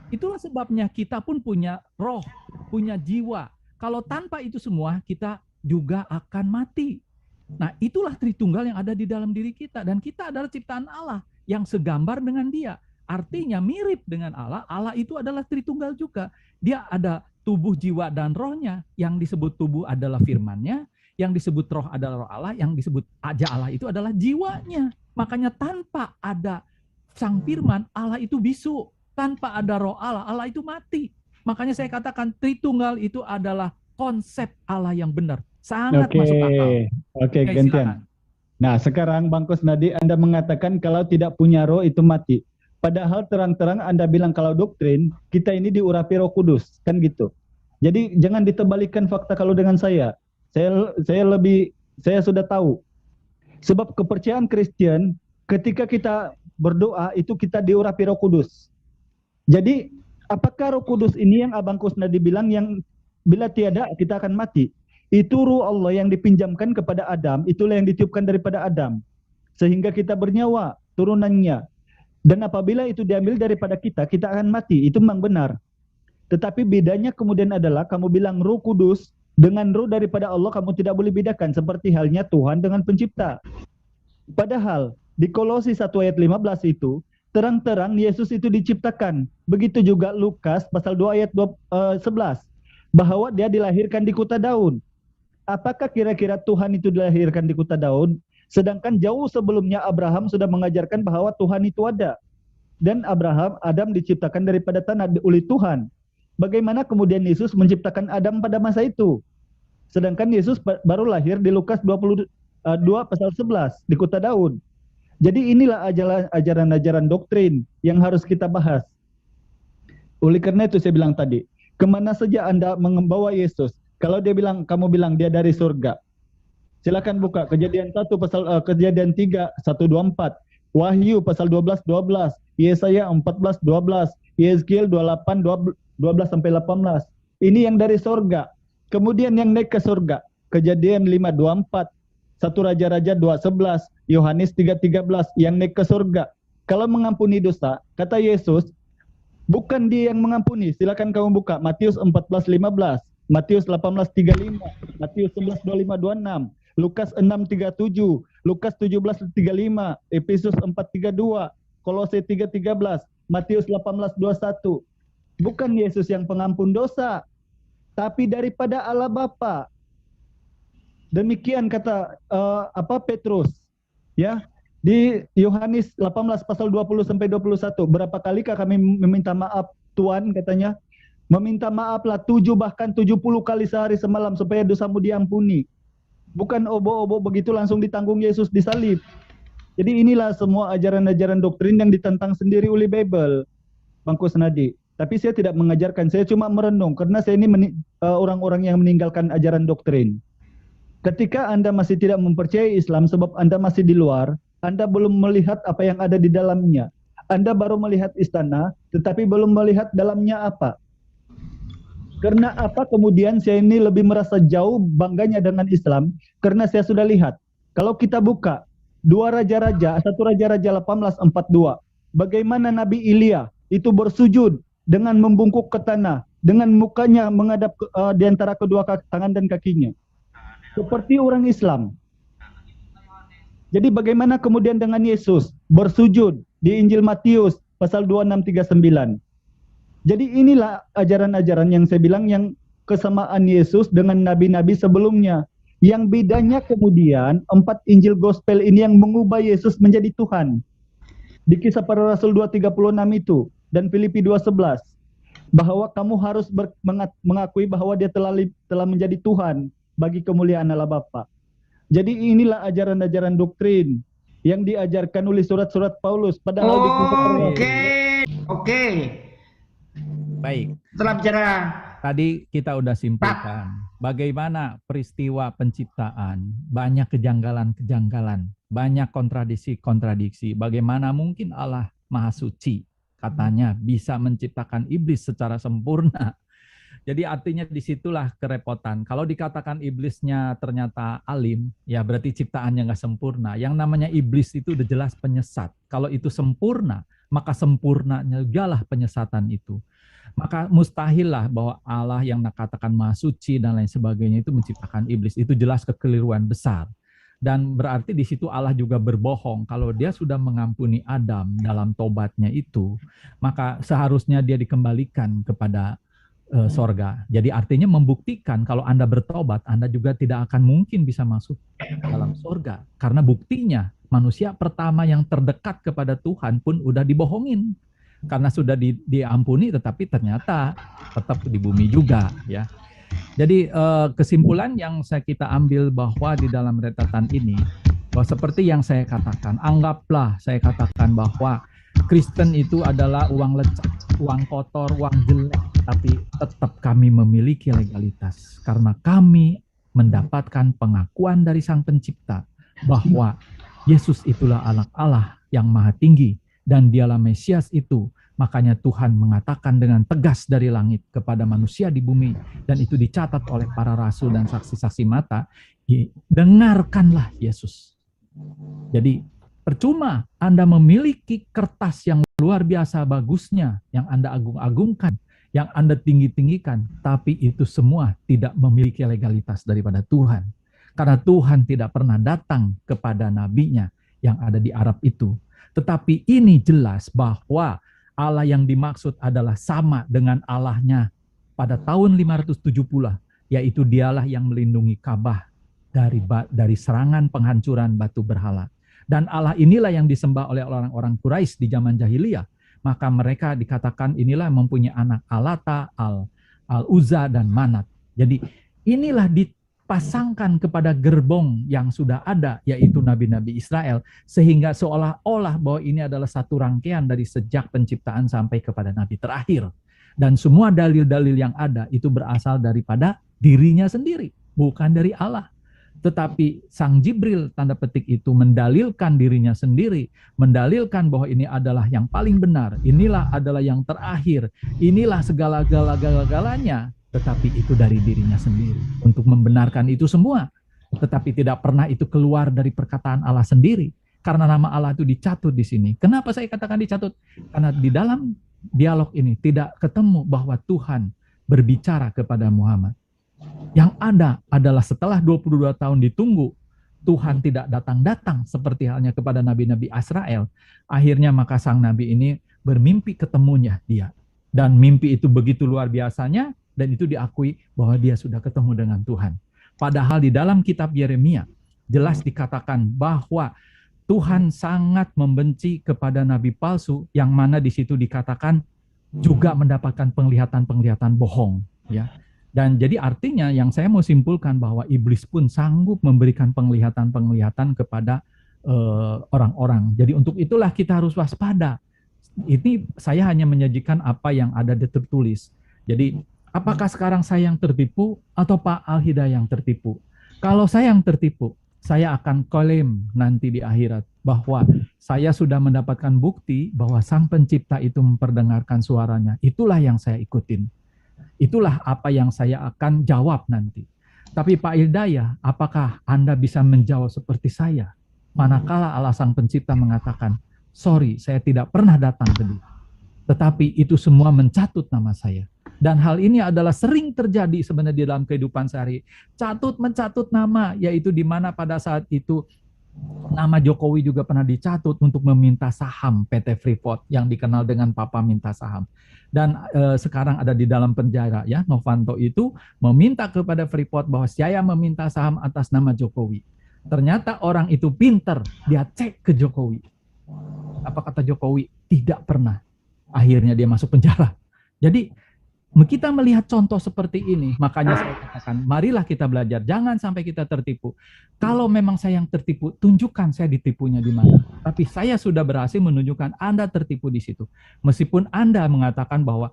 Itulah sebabnya kita pun punya roh, punya jiwa. Kalau tanpa itu semua, kita juga akan mati. Nah, itulah Tritunggal yang ada di dalam diri kita. Dan kita adalah ciptaan Allah yang segambar dengan Dia. Artinya mirip dengan Allah. Allah itu adalah Tritunggal juga. Dia ada tubuh, jiwa, dan rohnya. Yang disebut tubuh adalah firman-Nya. Yang disebut roh adalah roh Allah. Yang disebut aja Allah itu adalah jiwanya. Makanya tanpa ada sang firman, Allah itu bisu. Tanpa ada roh Allah, Allah itu mati. Makanya saya katakan Tritunggal itu adalah konsep Allah yang benar. Sangat masuk akal. Oke, Oke, gantian. silakan. Nah, sekarang Bang Kusnadi, Anda mengatakan kalau tidak punya roh itu mati. Padahal terang-terang Anda bilang kalau doktrin, kita ini diurapi Roh Kudus, kan gitu. Jadi jangan ditebalikan fakta kalau dengan saya. Saya sudah tahu. Sebab kepercayaan Kristen, ketika kita berdoa, itu kita diurapi Roh Kudus. Jadi, apakah Roh Kudus ini yang Abang Kusnadi bilang yang bila tiada kita akan mati? Itu ruh Allah yang dipinjamkan kepada Adam, itulah yang ditiupkan daripada Adam. Sehingga kita bernyawa, turunannya. Dan apabila itu diambil daripada kita, kita akan mati. Itu memang benar. Tetapi bedanya kemudian adalah kamu bilang Roh Kudus dengan roh daripada Allah kamu tidak boleh bedakan. Seperti halnya Tuhan dengan pencipta. Padahal di Kolose 1 ayat 15 itu, terang-terang Yesus itu diciptakan. Begitu juga Lukas pasal 2 ayat 11. Bahwa dia dilahirkan di kota Daud. Apakah kira-kira Tuhan itu dilahirkan di kota Daud? Sedangkan jauh sebelumnya Abraham sudah mengajarkan bahwa Tuhan itu ada. Dan Adam diciptakan daripada tanah oleh Tuhan. Bagaimana kemudian Yesus menciptakan Adam pada masa itu? Sedangkan Yesus baru lahir di Lukas 22 pasal 11 di kota Daud. Jadi inilah ajaran-ajaran doktrin yang harus kita bahas. Oleh karena itu saya bilang tadi, kemana saja Anda membawa Yesus? Kalau kamu bilang dia dari surga, silakan buka Kejadian 1 pasal Kejadian 3 1, 2, 4, Wahyu pasal 12 12, Yesaya 14 12, Yeskiel 28 12 sampai 18. Ini yang dari surga. Kemudian yang naik ke surga, Kejadian 5 24, 1 Raja-Raja 2 11, Yohanes 3 13 yang naik ke surga. Kalau mengampuni dosa, kata Yesus, bukan dia yang mengampuni. Silakan kamu buka Matius 14 15. Matius 18:35, Matius 11:25 26, Lukas 6:37, Lukas 17:35, Efesus 4:32, Kolose 3:13, Matius 18:21. Bukan Yesus yang pengampun dosa, tapi daripada Allah Bapa. Demikian kata Petrus, ya. Di Yohanes 18 pasal 20 sampai 21, berapa kalikah kami meminta maaf Tuhan, katanya? Meminta maaflah 7 bahkan 70 kali sehari semalam supaya dosamu diampuni. Bukan obo-obo begitu langsung ditanggung Yesus disalib. Jadi inilah semua ajaran-ajaran doktrin yang ditentang sendiri oleh Bible, Bang Kusnadi. Tapi saya tidak mengajarkan, saya cuma merenung karena saya ini orang-orang yang meninggalkan ajaran doktrin. Ketika Anda masih tidak mempercayai Islam sebab Anda masih di luar, Anda belum melihat apa yang ada di dalamnya. Anda baru melihat istana, tetapi belum melihat dalamnya apa. Karena apa kemudian saya ini lebih merasa jauh bangganya dengan Islam, karena saya sudah lihat. Kalau kita buka, dua raja-raja, satu raja-raja 18:42, bagaimana Nabi Ilya itu bersujud dengan membungkuk ke tanah, dengan mukanya menghadap di antara kedua tangan dan kakinya. Seperti orang Islam. Jadi bagaimana kemudian dengan Yesus bersujud di Injil Matius pasal 26:39. Jadi inilah ajaran-ajaran yang saya bilang yang kesamaan Yesus dengan nabi-nabi sebelumnya. Yang bedanya kemudian 4 Injil Gospel ini yang mengubah Yesus menjadi Tuhan. Di Kisah Para Rasul 2:36 itu dan Filipi 2:11 bahwa kamu harus mengakui bahwa dia telah menjadi Tuhan bagi kemuliaan Allah Bapa. Jadi inilah ajaran-ajaran doktrin yang diajarkan oleh surat-surat Paulus padahal di Kisah Para Rasul. Oke. Baik. Setelah bicara Tadi kita udah simpulkan bagaimana peristiwa penciptaan, banyak kejanggalan-kejanggalan, banyak kontradiksi-kontradiksi. Bagaimana mungkin Allah Maha Suci katanya bisa menciptakan iblis secara sempurna. Jadi artinya disitulah kerepotan. Kalau dikatakan iblisnya ternyata alim, ya berarti ciptaannya nggak sempurna. Yang namanya iblis itu udah jelas penyesat. Kalau itu sempurna, maka sempurnanya jugalah penyesatan itu. Maka mustahillah bahwa Allah yang katakan Maha Suci dan lain sebagainya itu menciptakan iblis. Itu jelas kekeliruan besar. Dan berarti di situ Allah juga berbohong. Kalau dia sudah mengampuni Adam dalam tobatnya itu, maka seharusnya dia dikembalikan kepada sorga. Jadi artinya membuktikan kalau Anda bertobat, Anda juga tidak akan mungkin bisa masuk dalam sorga. Karena buktinya manusia pertama yang terdekat kepada Tuhan pun udah dibohongin. Karena sudah diampuni tetapi ternyata tetap di bumi juga ya. Jadi kesimpulan yang kita ambil bahwa di dalam rentetan ini bahwa seperti yang saya katakan, anggaplah saya katakan bahwa Kristen itu adalah uang lecek, uang kotor, uang jelek, tapi tetap kami memiliki legalitas karena kami mendapatkan pengakuan dari Sang Pencipta bahwa Yesus itulah anak Allah yang maha tinggi dan dialah Mesias itu. Makanya Tuhan mengatakan dengan tegas dari langit kepada manusia di bumi, dan itu dicatat oleh para rasul dan saksi-saksi mata, dengarkanlah Yesus. Jadi percuma Anda memiliki kertas yang luar biasa bagusnya, yang Anda agung-agungkan, yang Anda tinggi-tinggikan, tapi itu semua tidak memiliki legalitas daripada Tuhan. Karena Tuhan tidak pernah datang kepada nabinya yang ada di Arab itu. Tetapi ini jelas bahwa Allah yang dimaksud adalah sama dengan Allahnya pada tahun 570, yaitu dialah yang melindungi Ka'bah dari serangan penghancuran batu berhala. Dan Allah inilah yang disembah oleh orang-orang Quraisy di zaman jahiliyah. Maka mereka dikatakan inilah yang mempunyai anak Alata, Al-Uzza, dan Manat. Jadi inilah dipasangkan kepada gerbong yang sudah ada, yaitu nabi-nabi Israel, sehingga seolah-olah bahwa ini adalah satu rangkaian dari sejak penciptaan sampai kepada nabi terakhir. Dan semua dalil-dalil yang ada itu berasal daripada dirinya sendiri, bukan dari Allah. Tetapi Sang Jibril tanda petik itu mendalilkan dirinya sendiri, mendalilkan bahwa ini adalah yang paling benar, inilah adalah yang terakhir, inilah segala-galanya. Tetapi itu dari dirinya sendiri untuk membenarkan itu semua. Tetapi tidak pernah itu keluar dari perkataan Allah sendiri. Karena nama Allah itu dicatut di sini. Kenapa saya katakan dicatut? Karena di dalam dialog ini tidak ketemu bahwa Tuhan berbicara kepada Muhammad. Yang ada adalah setelah 22 tahun ditunggu, Tuhan tidak datang-datang seperti halnya kepada nabi-nabi Israel. Akhirnya maka sang nabi ini bermimpi ketemunya dia. Dan mimpi itu begitu luar biasanya, dan itu diakui bahwa dia sudah ketemu dengan Tuhan. Padahal di dalam kitab Yeremia jelas dikatakan bahwa Tuhan sangat membenci kepada nabi palsu, yang mana di situ dikatakan juga mendapatkan penglihatan-penglihatan bohong, ya. Dan jadi artinya yang saya mau simpulkan bahwa iblis pun sanggup memberikan penglihatan-penglihatan kepada orang-orang. Jadi untuk itulah kita harus waspada. Ini saya hanya menyajikan apa yang ada tertulis. Jadi apakah sekarang saya yang tertipu atau Pak Al-Hidayah yang tertipu? Kalau saya yang tertipu, saya akan klaim nanti di akhirat bahwa saya sudah mendapatkan bukti bahwa Sang Pencipta itu memperdengarkan suaranya. Itulah yang saya ikutin. Itulah apa yang saya akan jawab nanti. Tapi Pak Hidayah, apakah Anda bisa menjawab seperti saya? Manakala Allah Sang Pencipta mengatakan, sorry, saya tidak pernah datang tadi. Tetapi itu semua mencatut nama saya. Dan hal ini adalah sering terjadi sebenarnya di dalam kehidupan sehari. Mencatut nama, yaitu di mana pada saat itu nama Jokowi juga pernah dicatut untuk meminta saham PT Freeport yang dikenal dengan Papa minta saham. Dan sekarang ada di dalam penjara ya, Novanto itu meminta kepada Freeport bahwa saya meminta saham atas nama Jokowi. Ternyata orang itu pinter, dia cek ke Jokowi. Apa kata Jokowi? Tidak pernah. Akhirnya dia masuk penjara. Jadi kita melihat contoh seperti ini, makanya saya katakan, marilah kita belajar, jangan sampai kita tertipu. Kalau memang saya yang tertipu, tunjukkan saya ditipunya di mana. Tapi saya sudah berhasil menunjukkan Anda tertipu di situ. Meskipun Anda mengatakan bahwa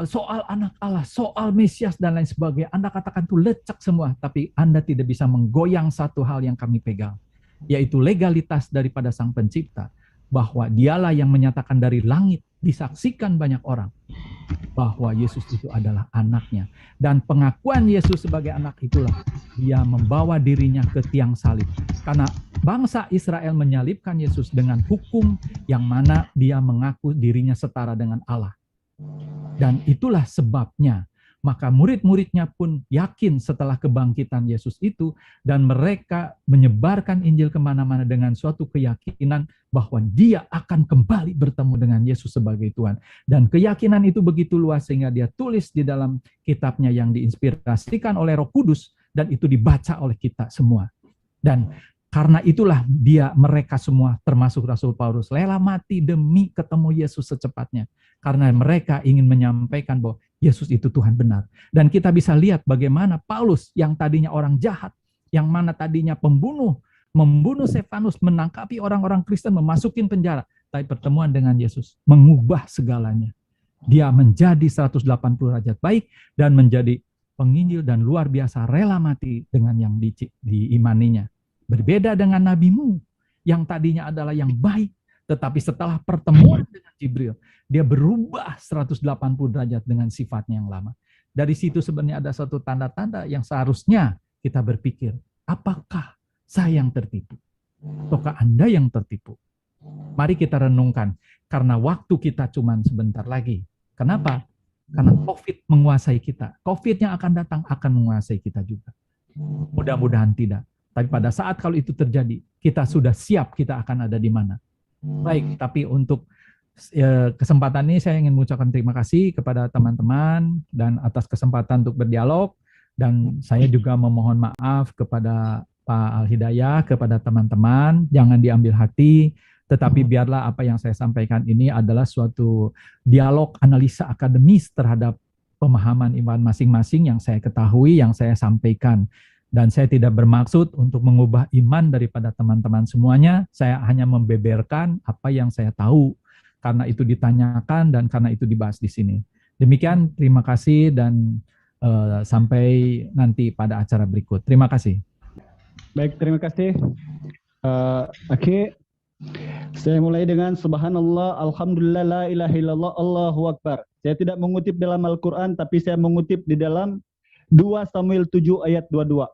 soal anak Allah, soal Mesias dan lain sebagainya, Anda katakan itu lecek semua, tapi Anda tidak bisa menggoyang satu hal yang kami pegang, yaitu legalitas daripada Sang Pencipta, bahwa dialah yang menyatakan dari langit, disaksikan banyak orang, bahwa Yesus itu adalah anaknya. Dan pengakuan Yesus sebagai anak itulah, dia membawa dirinya ke tiang salib. Karena bangsa Israel menyalibkan Yesus dengan hukum yang mana dia mengaku dirinya setara dengan Allah. Dan itulah sebabnya, maka murid-muridnya pun yakin setelah kebangkitan Yesus itu, dan mereka menyebarkan Injil kemana-mana dengan suatu keyakinan bahwa dia akan kembali bertemu dengan Yesus sebagai Tuhan. Dan keyakinan itu begitu luas sehingga dia tulis di dalam kitabnya yang diinspirasikan oleh Roh Kudus, dan itu dibaca oleh kita semua. Dan karena itulah mereka semua termasuk Rasul Paulus rela mati demi ketemu Yesus secepatnya. Karena mereka ingin menyampaikan bahwa Yesus itu Tuhan benar. Dan kita bisa lihat bagaimana Paulus yang tadinya orang jahat, yang mana tadinya pembunuh, membunuh Stefanus, menangkapi orang-orang Kristen, memasukin penjara. Tapi pertemuan dengan Yesus mengubah segalanya. Dia menjadi 180 derajat baik dan menjadi penginjil dan luar biasa rela mati dengan yang diimaninya. Berbeda dengan nabimu yang tadinya adalah yang baik, tetapi setelah pertemuan dengan Jibril, dia berubah 180 derajat dengan sifatnya yang lama. Dari situ sebenarnya ada satu tanda-tanda yang seharusnya kita berpikir, apakah saya yang tertipu? Ataukah Anda yang tertipu? Mari kita renungkan, karena waktu kita cuma sebentar lagi. Kenapa? Karena COVID menguasai kita. COVID yang akan datang akan menguasai kita juga. Mudah-mudahan tidak. Tapi pada saat kalau itu terjadi, kita sudah siap kita akan ada di mana. Baik, tapi untuk kesempatan ini saya ingin mengucapkan terima kasih kepada teman-teman dan atas kesempatan untuk berdialog. Dan saya juga memohon maaf kepada Pak Al-Hidayah, kepada teman-teman, jangan diambil hati, tetapi biarlah apa yang saya sampaikan ini adalah suatu dialog analisa akademis terhadap pemahaman iman masing-masing yang saya ketahui, yang saya sampaikan. Dan saya tidak bermaksud untuk mengubah iman daripada teman-teman semuanya. Saya hanya membeberkan apa yang saya tahu. Karena itu ditanyakan dan karena itu dibahas di sini. Demikian, terima kasih dan sampai nanti pada acara berikut. Terima kasih. Baik, terima kasih. Oke, saya mulai dengan Subhanallah, Alhamdulillah, La ilaha illallah, Allahu Akbar. Saya tidak mengutip dalam Al-Quran, tapi saya mengutip di dalam 2 Samuel 7 ayat 22.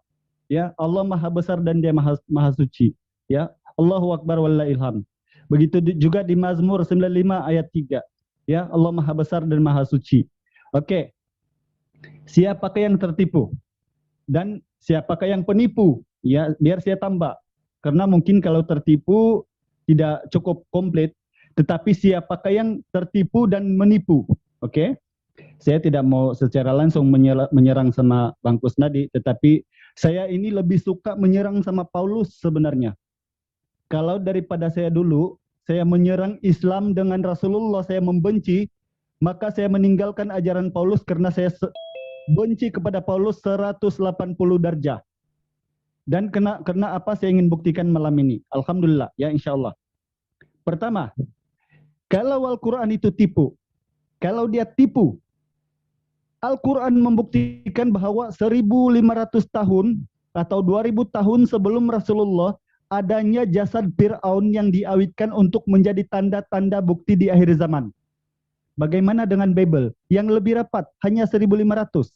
Ya, Allah Maha Besar dan Dia Maha Suci. Ya, Allahu Akbar wallahil hamd. Begitu juga di Mazmur 95 ayat 3. Ya, Allah Maha Besar dan Maha Suci. Oke. Siapakah yang tertipu? Dan siapakah yang penipu? Ya, biar saya tambah. Karena mungkin kalau tertipu tidak cukup komplit, tetapi siapakah yang tertipu dan menipu? Oke. Saya tidak mau secara langsung menyerang sama Bang Kusnadi, tetapi saya ini lebih suka menyerang sama Paulus sebenarnya. Kalau daripada saya dulu, saya menyerang Islam dengan Rasulullah, saya membenci, maka saya meninggalkan ajaran Paulus karena saya benci kepada Paulus 180 darjah. Dan karena apa saya ingin buktikan malam ini? Alhamdulillah, ya insya Allah. Pertama, kalau Al-Quran itu tipu, kalau dia tipu, Al-Quran membuktikan bahwa 1500 tahun atau 2000 tahun sebelum Rasulullah adanya jasad Fir'aun yang diawitkan untuk menjadi tanda-tanda bukti di akhir zaman. Bagaimana dengan Bible yang lebih rapat, hanya 1500?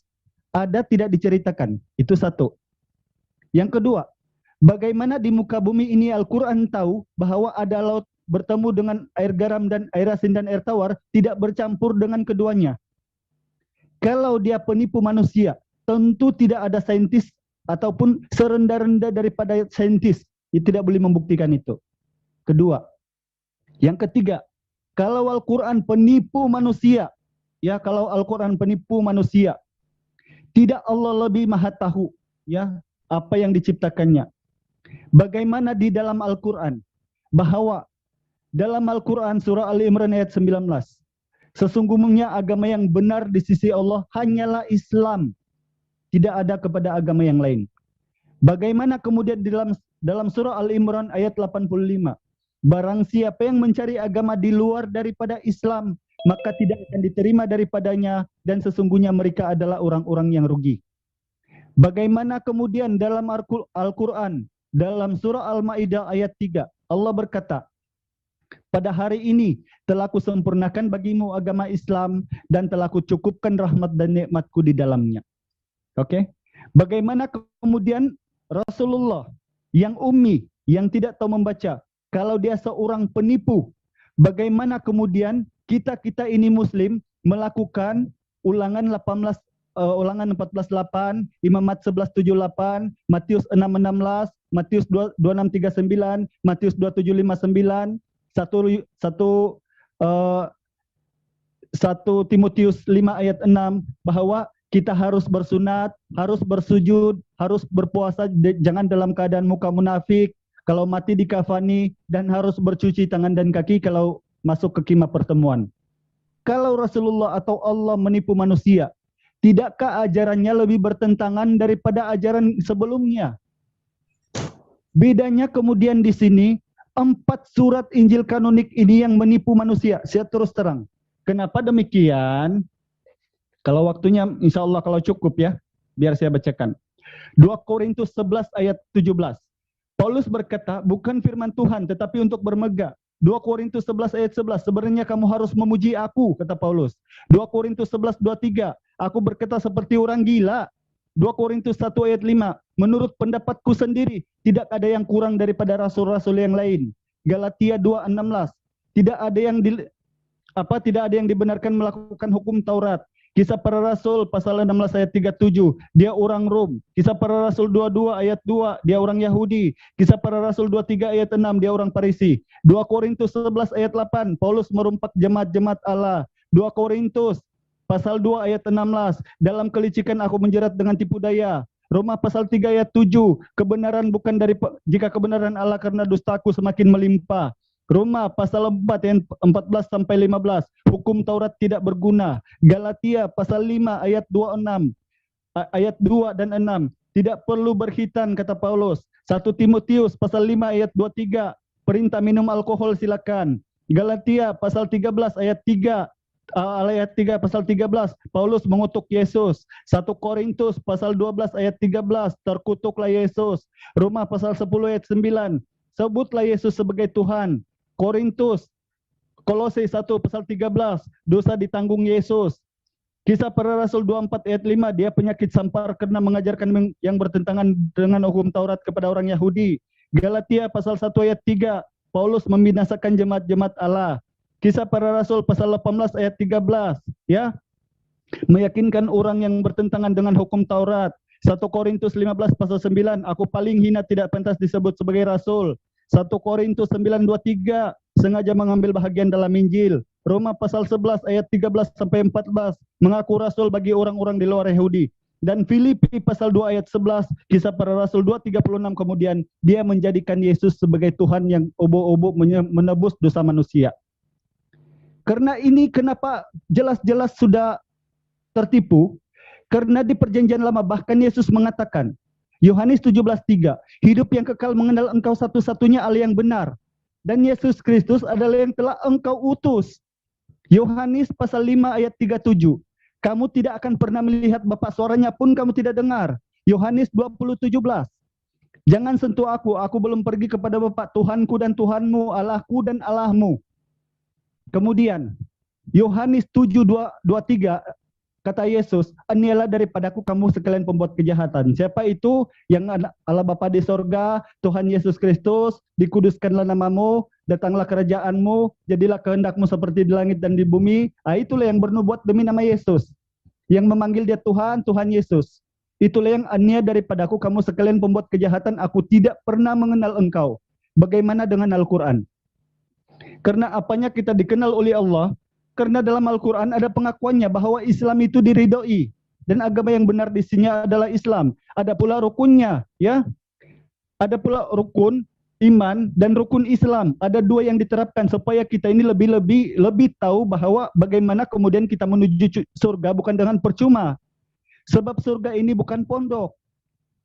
Ada tidak diceritakan, itu satu. Yang kedua, bagaimana di muka bumi ini Al-Quran tahu bahwa ada laut bertemu dengan air garam dan air asin dan air tawar, tidak bercampur dengan keduanya. Kalau dia penipu manusia, tentu tidak ada saintis ataupun serendah-rendah daripada saintis. Itu tidak boleh membuktikan itu. Kedua. Yang ketiga, kalau Al-Quran penipu manusia, ya kalau Al-Quran penipu manusia, tidak Allah lebih maha tahu, ya apa yang diciptakannya. Bagaimana di dalam Al-Quran, bahwa dalam Al-Quran surah Ali Imran ayat 19, sesungguhnya agama yang benar di sisi Allah hanyalah Islam. Tidak ada kepada agama yang lain. Bagaimana kemudian dalam surah Al-Imran ayat 85. Barang siapa yang mencari agama di luar daripada Islam, maka tidak akan diterima daripadanya dan sesungguhnya mereka adalah orang-orang yang rugi. Bagaimana kemudian dalam Al-Quran, dalam surah Al-Ma'idah ayat 3, Allah berkata, pada hari ini telah kusempurnakan bagimu agama Islam dan telah kucukupkan rahmat dan nikmatku di dalamnya. Oke? Bagaimana kemudian Rasulullah yang ummi, yang tidak tahu membaca, kalau dia seorang penipu, bagaimana kemudian kita ini Muslim melakukan ulangan 14:8, Imamat 11:78, Matius 6:16, Matius 26:39, Matius 27:59, 1 Timotius 5 ayat 6, bahwa kita harus bersunat, harus bersujud, harus berpuasa, jangan dalam keadaan muka munafik, kalau mati dikafani, dan harus bercuci tangan dan kaki kalau masuk ke kemah pertemuan. Kalau Rasulullah atau Allah menipu manusia, tidakkah ajarannya lebih bertentangan daripada ajaran sebelumnya? Bedanya kemudian di sini, 4 surat Injil kanonik ini yang menipu manusia. Saya terus terang. Kenapa demikian? Kalau waktunya insya Allah kalau cukup ya, biar saya bacakan. 2 Korintus 11 ayat 17. Paulus berkata, bukan firman Tuhan tetapi untuk bermegah. 2 Korintus 11 ayat 11, sebenarnya kamu harus memuji aku, kata Paulus. 2 Korintus 11:23, aku berkata seperti orang gila. 2 Korintus 1 ayat 5, menurut pendapatku sendiri, tidak ada yang kurang daripada rasul-rasul yang lain. Galatia 2:16, tidak ada yang dibenarkan melakukan hukum Taurat. Kisah para Rasul pasal 16 ayat 37, dia orang Rom. Kisah para Rasul 22 ayat 2, dia orang Yahudi. Kisah para Rasul 23 ayat 6, dia orang Parisi. 2 Korintus 11 ayat 8, Paulus merompak jemaat-jemaat Allah. 2 Korintus pasal 2 ayat 16, dalam kelicikan aku menjerat dengan tipu daya. Roma pasal 3 ayat 7, kebenaran bukan dari jika kebenaran Allah karena dustaku semakin melimpah. Roma pasal 4 ayat 14 sampai 15, hukum Taurat tidak berguna. Galatia pasal 5 ayat 26, ayat 2 dan 6, tidak perlu berkhitan, kata Paulus. 1 Timotius pasal 5 ayat 23, perintah minum alkohol silakan. Galatia pasal 13 ayat 3, pasal 13, Paulus mengutuk Yesus. 1 Korintus pasal 12 ayat 13, terkutuklah Yesus. Roma pasal 10 ayat 9, sebutlah Yesus sebagai Tuhan. Kolose 1 pasal 13, dosa ditanggung Yesus. Kisah para Rasul 24 ayat 5, dia penyakit sampar karena mengajarkan yang bertentangan dengan hukum Taurat kepada orang Yahudi. Galatia pasal 1 ayat 3, Paulus membinasakan jemaat-jemaat Allah. Kisah para Rasul pasal 18 ayat 13, ya, meyakinkan orang yang bertentangan dengan hukum Taurat. 1 Korintus 15 pasal 9, aku paling hina tidak pantas disebut sebagai rasul. 1 Korintus 9:23, sengaja mengambil bahagian dalam Injil. Roma pasal 11 ayat 13 sampai 14, mengaku rasul bagi orang-orang di luar Yahudi. Dan Filipi pasal 2 ayat 11, kisah para rasul 2:36, kemudian dia menjadikan Yesus sebagai Tuhan yang obo-obo menebus dosa manusia. Karena ini kenapa jelas-jelas sudah tertipu? Karena di perjanjian lama bahkan Yesus mengatakan, Yohanes 17:3, hidup yang kekal mengenal engkau satu-satunya Allah yang benar, dan Yesus Kristus adalah yang telah engkau utus. Yohanes pasal 5 ayat 37, kamu tidak akan pernah melihat Bapa, suaranya pun kamu tidak dengar. Yohanes 20:17, jangan sentuh aku belum pergi kepada Bapa, Tuhanku dan Tuhanmu, Allahku dan Allahmu. Kemudian Yohanes 7:23, kata Yesus, inilah daripadaku kamu sekalian pembuat kejahatan. Siapa itu? Yang Allah Bapa di sorga, Tuhan Yesus Kristus, dikuduskanlah namamu, datanglah kerajaanmu, jadilah kehendakmu seperti di langit dan di bumi. Itulah yang bernubuat demi nama Yesus. Yang memanggil dia Tuhan, Tuhan Yesus. Itulah yang ania daripadaku kamu sekalian pembuat kejahatan, aku tidak pernah mengenal engkau. Bagaimana dengan Al-Quran? Karena apanya kita dikenal oleh Allah? Karena dalam Al-Quran ada pengakuannya bahwa Islam itu diridhoi dan agama yang benar di sini adalah Islam. Ada pula rukunnya, ya. Ada pula rukun iman dan rukun Islam. Ada dua yang diterapkan supaya kita ini lebih tahu bahwa bagaimana kemudian kita menuju surga bukan dengan percuma. Sebab surga ini bukan pondok.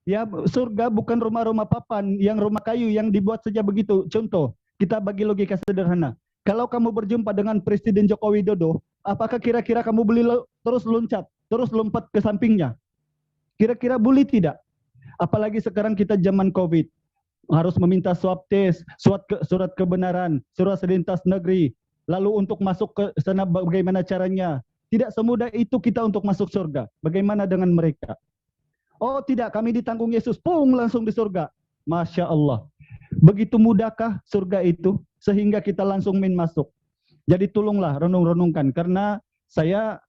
Ya, surga bukan rumah-rumah papan, yang rumah kayu yang dibuat saja begitu. Contoh, kita bagi logika sederhana. Kalau kamu berjumpa dengan Presiden Joko Widodo, apakah kira-kira kamu boleh terus lompat ke sampingnya? Kira-kira boleh tidak? Apalagi sekarang kita zaman COVID, harus meminta swab test, surat kebenaran, surat lintas negeri. Lalu untuk masuk ke sana bagaimana caranya? Tidak semudah itu kita untuk masuk surga. Bagaimana dengan mereka? Oh tidak, kami ditanggung Yesus, langsung di surga. Masya Allah. Begitu mudahkah surga itu? Sehingga kita langsung masuk. Jadi tolonglah renung-renungkan, karena saya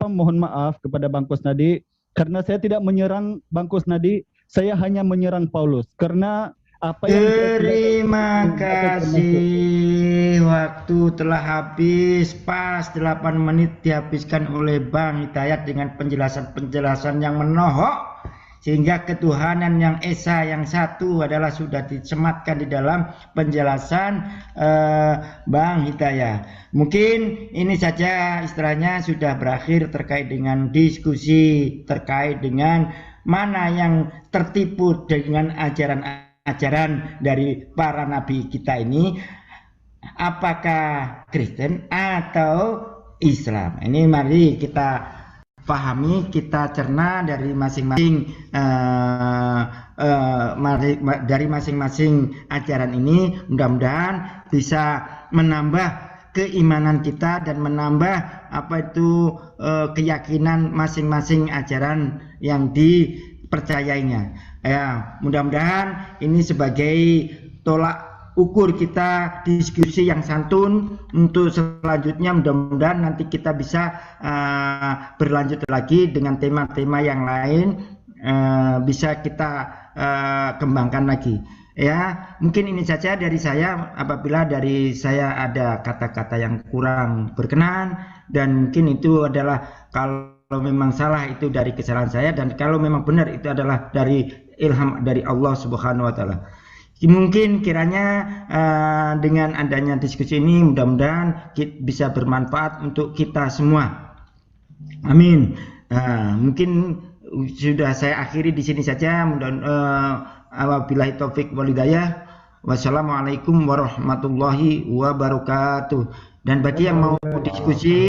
mohon maaf kepada Bang Kusnadi, karena saya tidak menyerang Bang Kusnadi, saya hanya menyerang Paulus. Karena apa yang terima kasih, waktu telah habis, pas 8 menit dihabiskan oleh Bang Hidayat dengan penjelasan-penjelasan yang menohok, sehingga ketuhanan yang esa yang satu adalah sudah disematkan di dalam penjelasan Bang Hidayat. Mungkin ini saja istilahnya sudah berakhir terkait dengan diskusi terkait dengan mana yang tertipu dengan ajaran dari para nabi kita ini, apakah Kristen atau Islam. Ini mari kita pahami, kita cerna dari masing-masing ajaran ini. Mudah-mudahan bisa menambah keimanan kita dan menambah keyakinan masing-masing ajaran yang dipercayainya. Ya, mudah-mudahan ini sebagai tolak ukur kita diskusi yang santun untuk selanjutnya. Mudah-mudahan nanti kita bisa berlanjut lagi dengan tema-tema yang lain, bisa kita kembangkan lagi. Ya, mungkin ini saja dari saya. Apabila dari saya ada kata-kata yang kurang berkenan, dan mungkin itu adalah, kalau memang salah itu dari kesalahan saya, dan kalau memang benar itu adalah dari ilham dari Allah Subhanahu wa taala. Mungkin kiranya dengan adanya diskusi ini mudah-mudahan bisa bermanfaat untuk kita semua. Amin. Mungkin sudah saya akhiri di sini saja. Wabillahi taufik wal hidayah. Wassalamualaikum warahmatullahi wabarakatuh. Dan bagi yang mau diskusi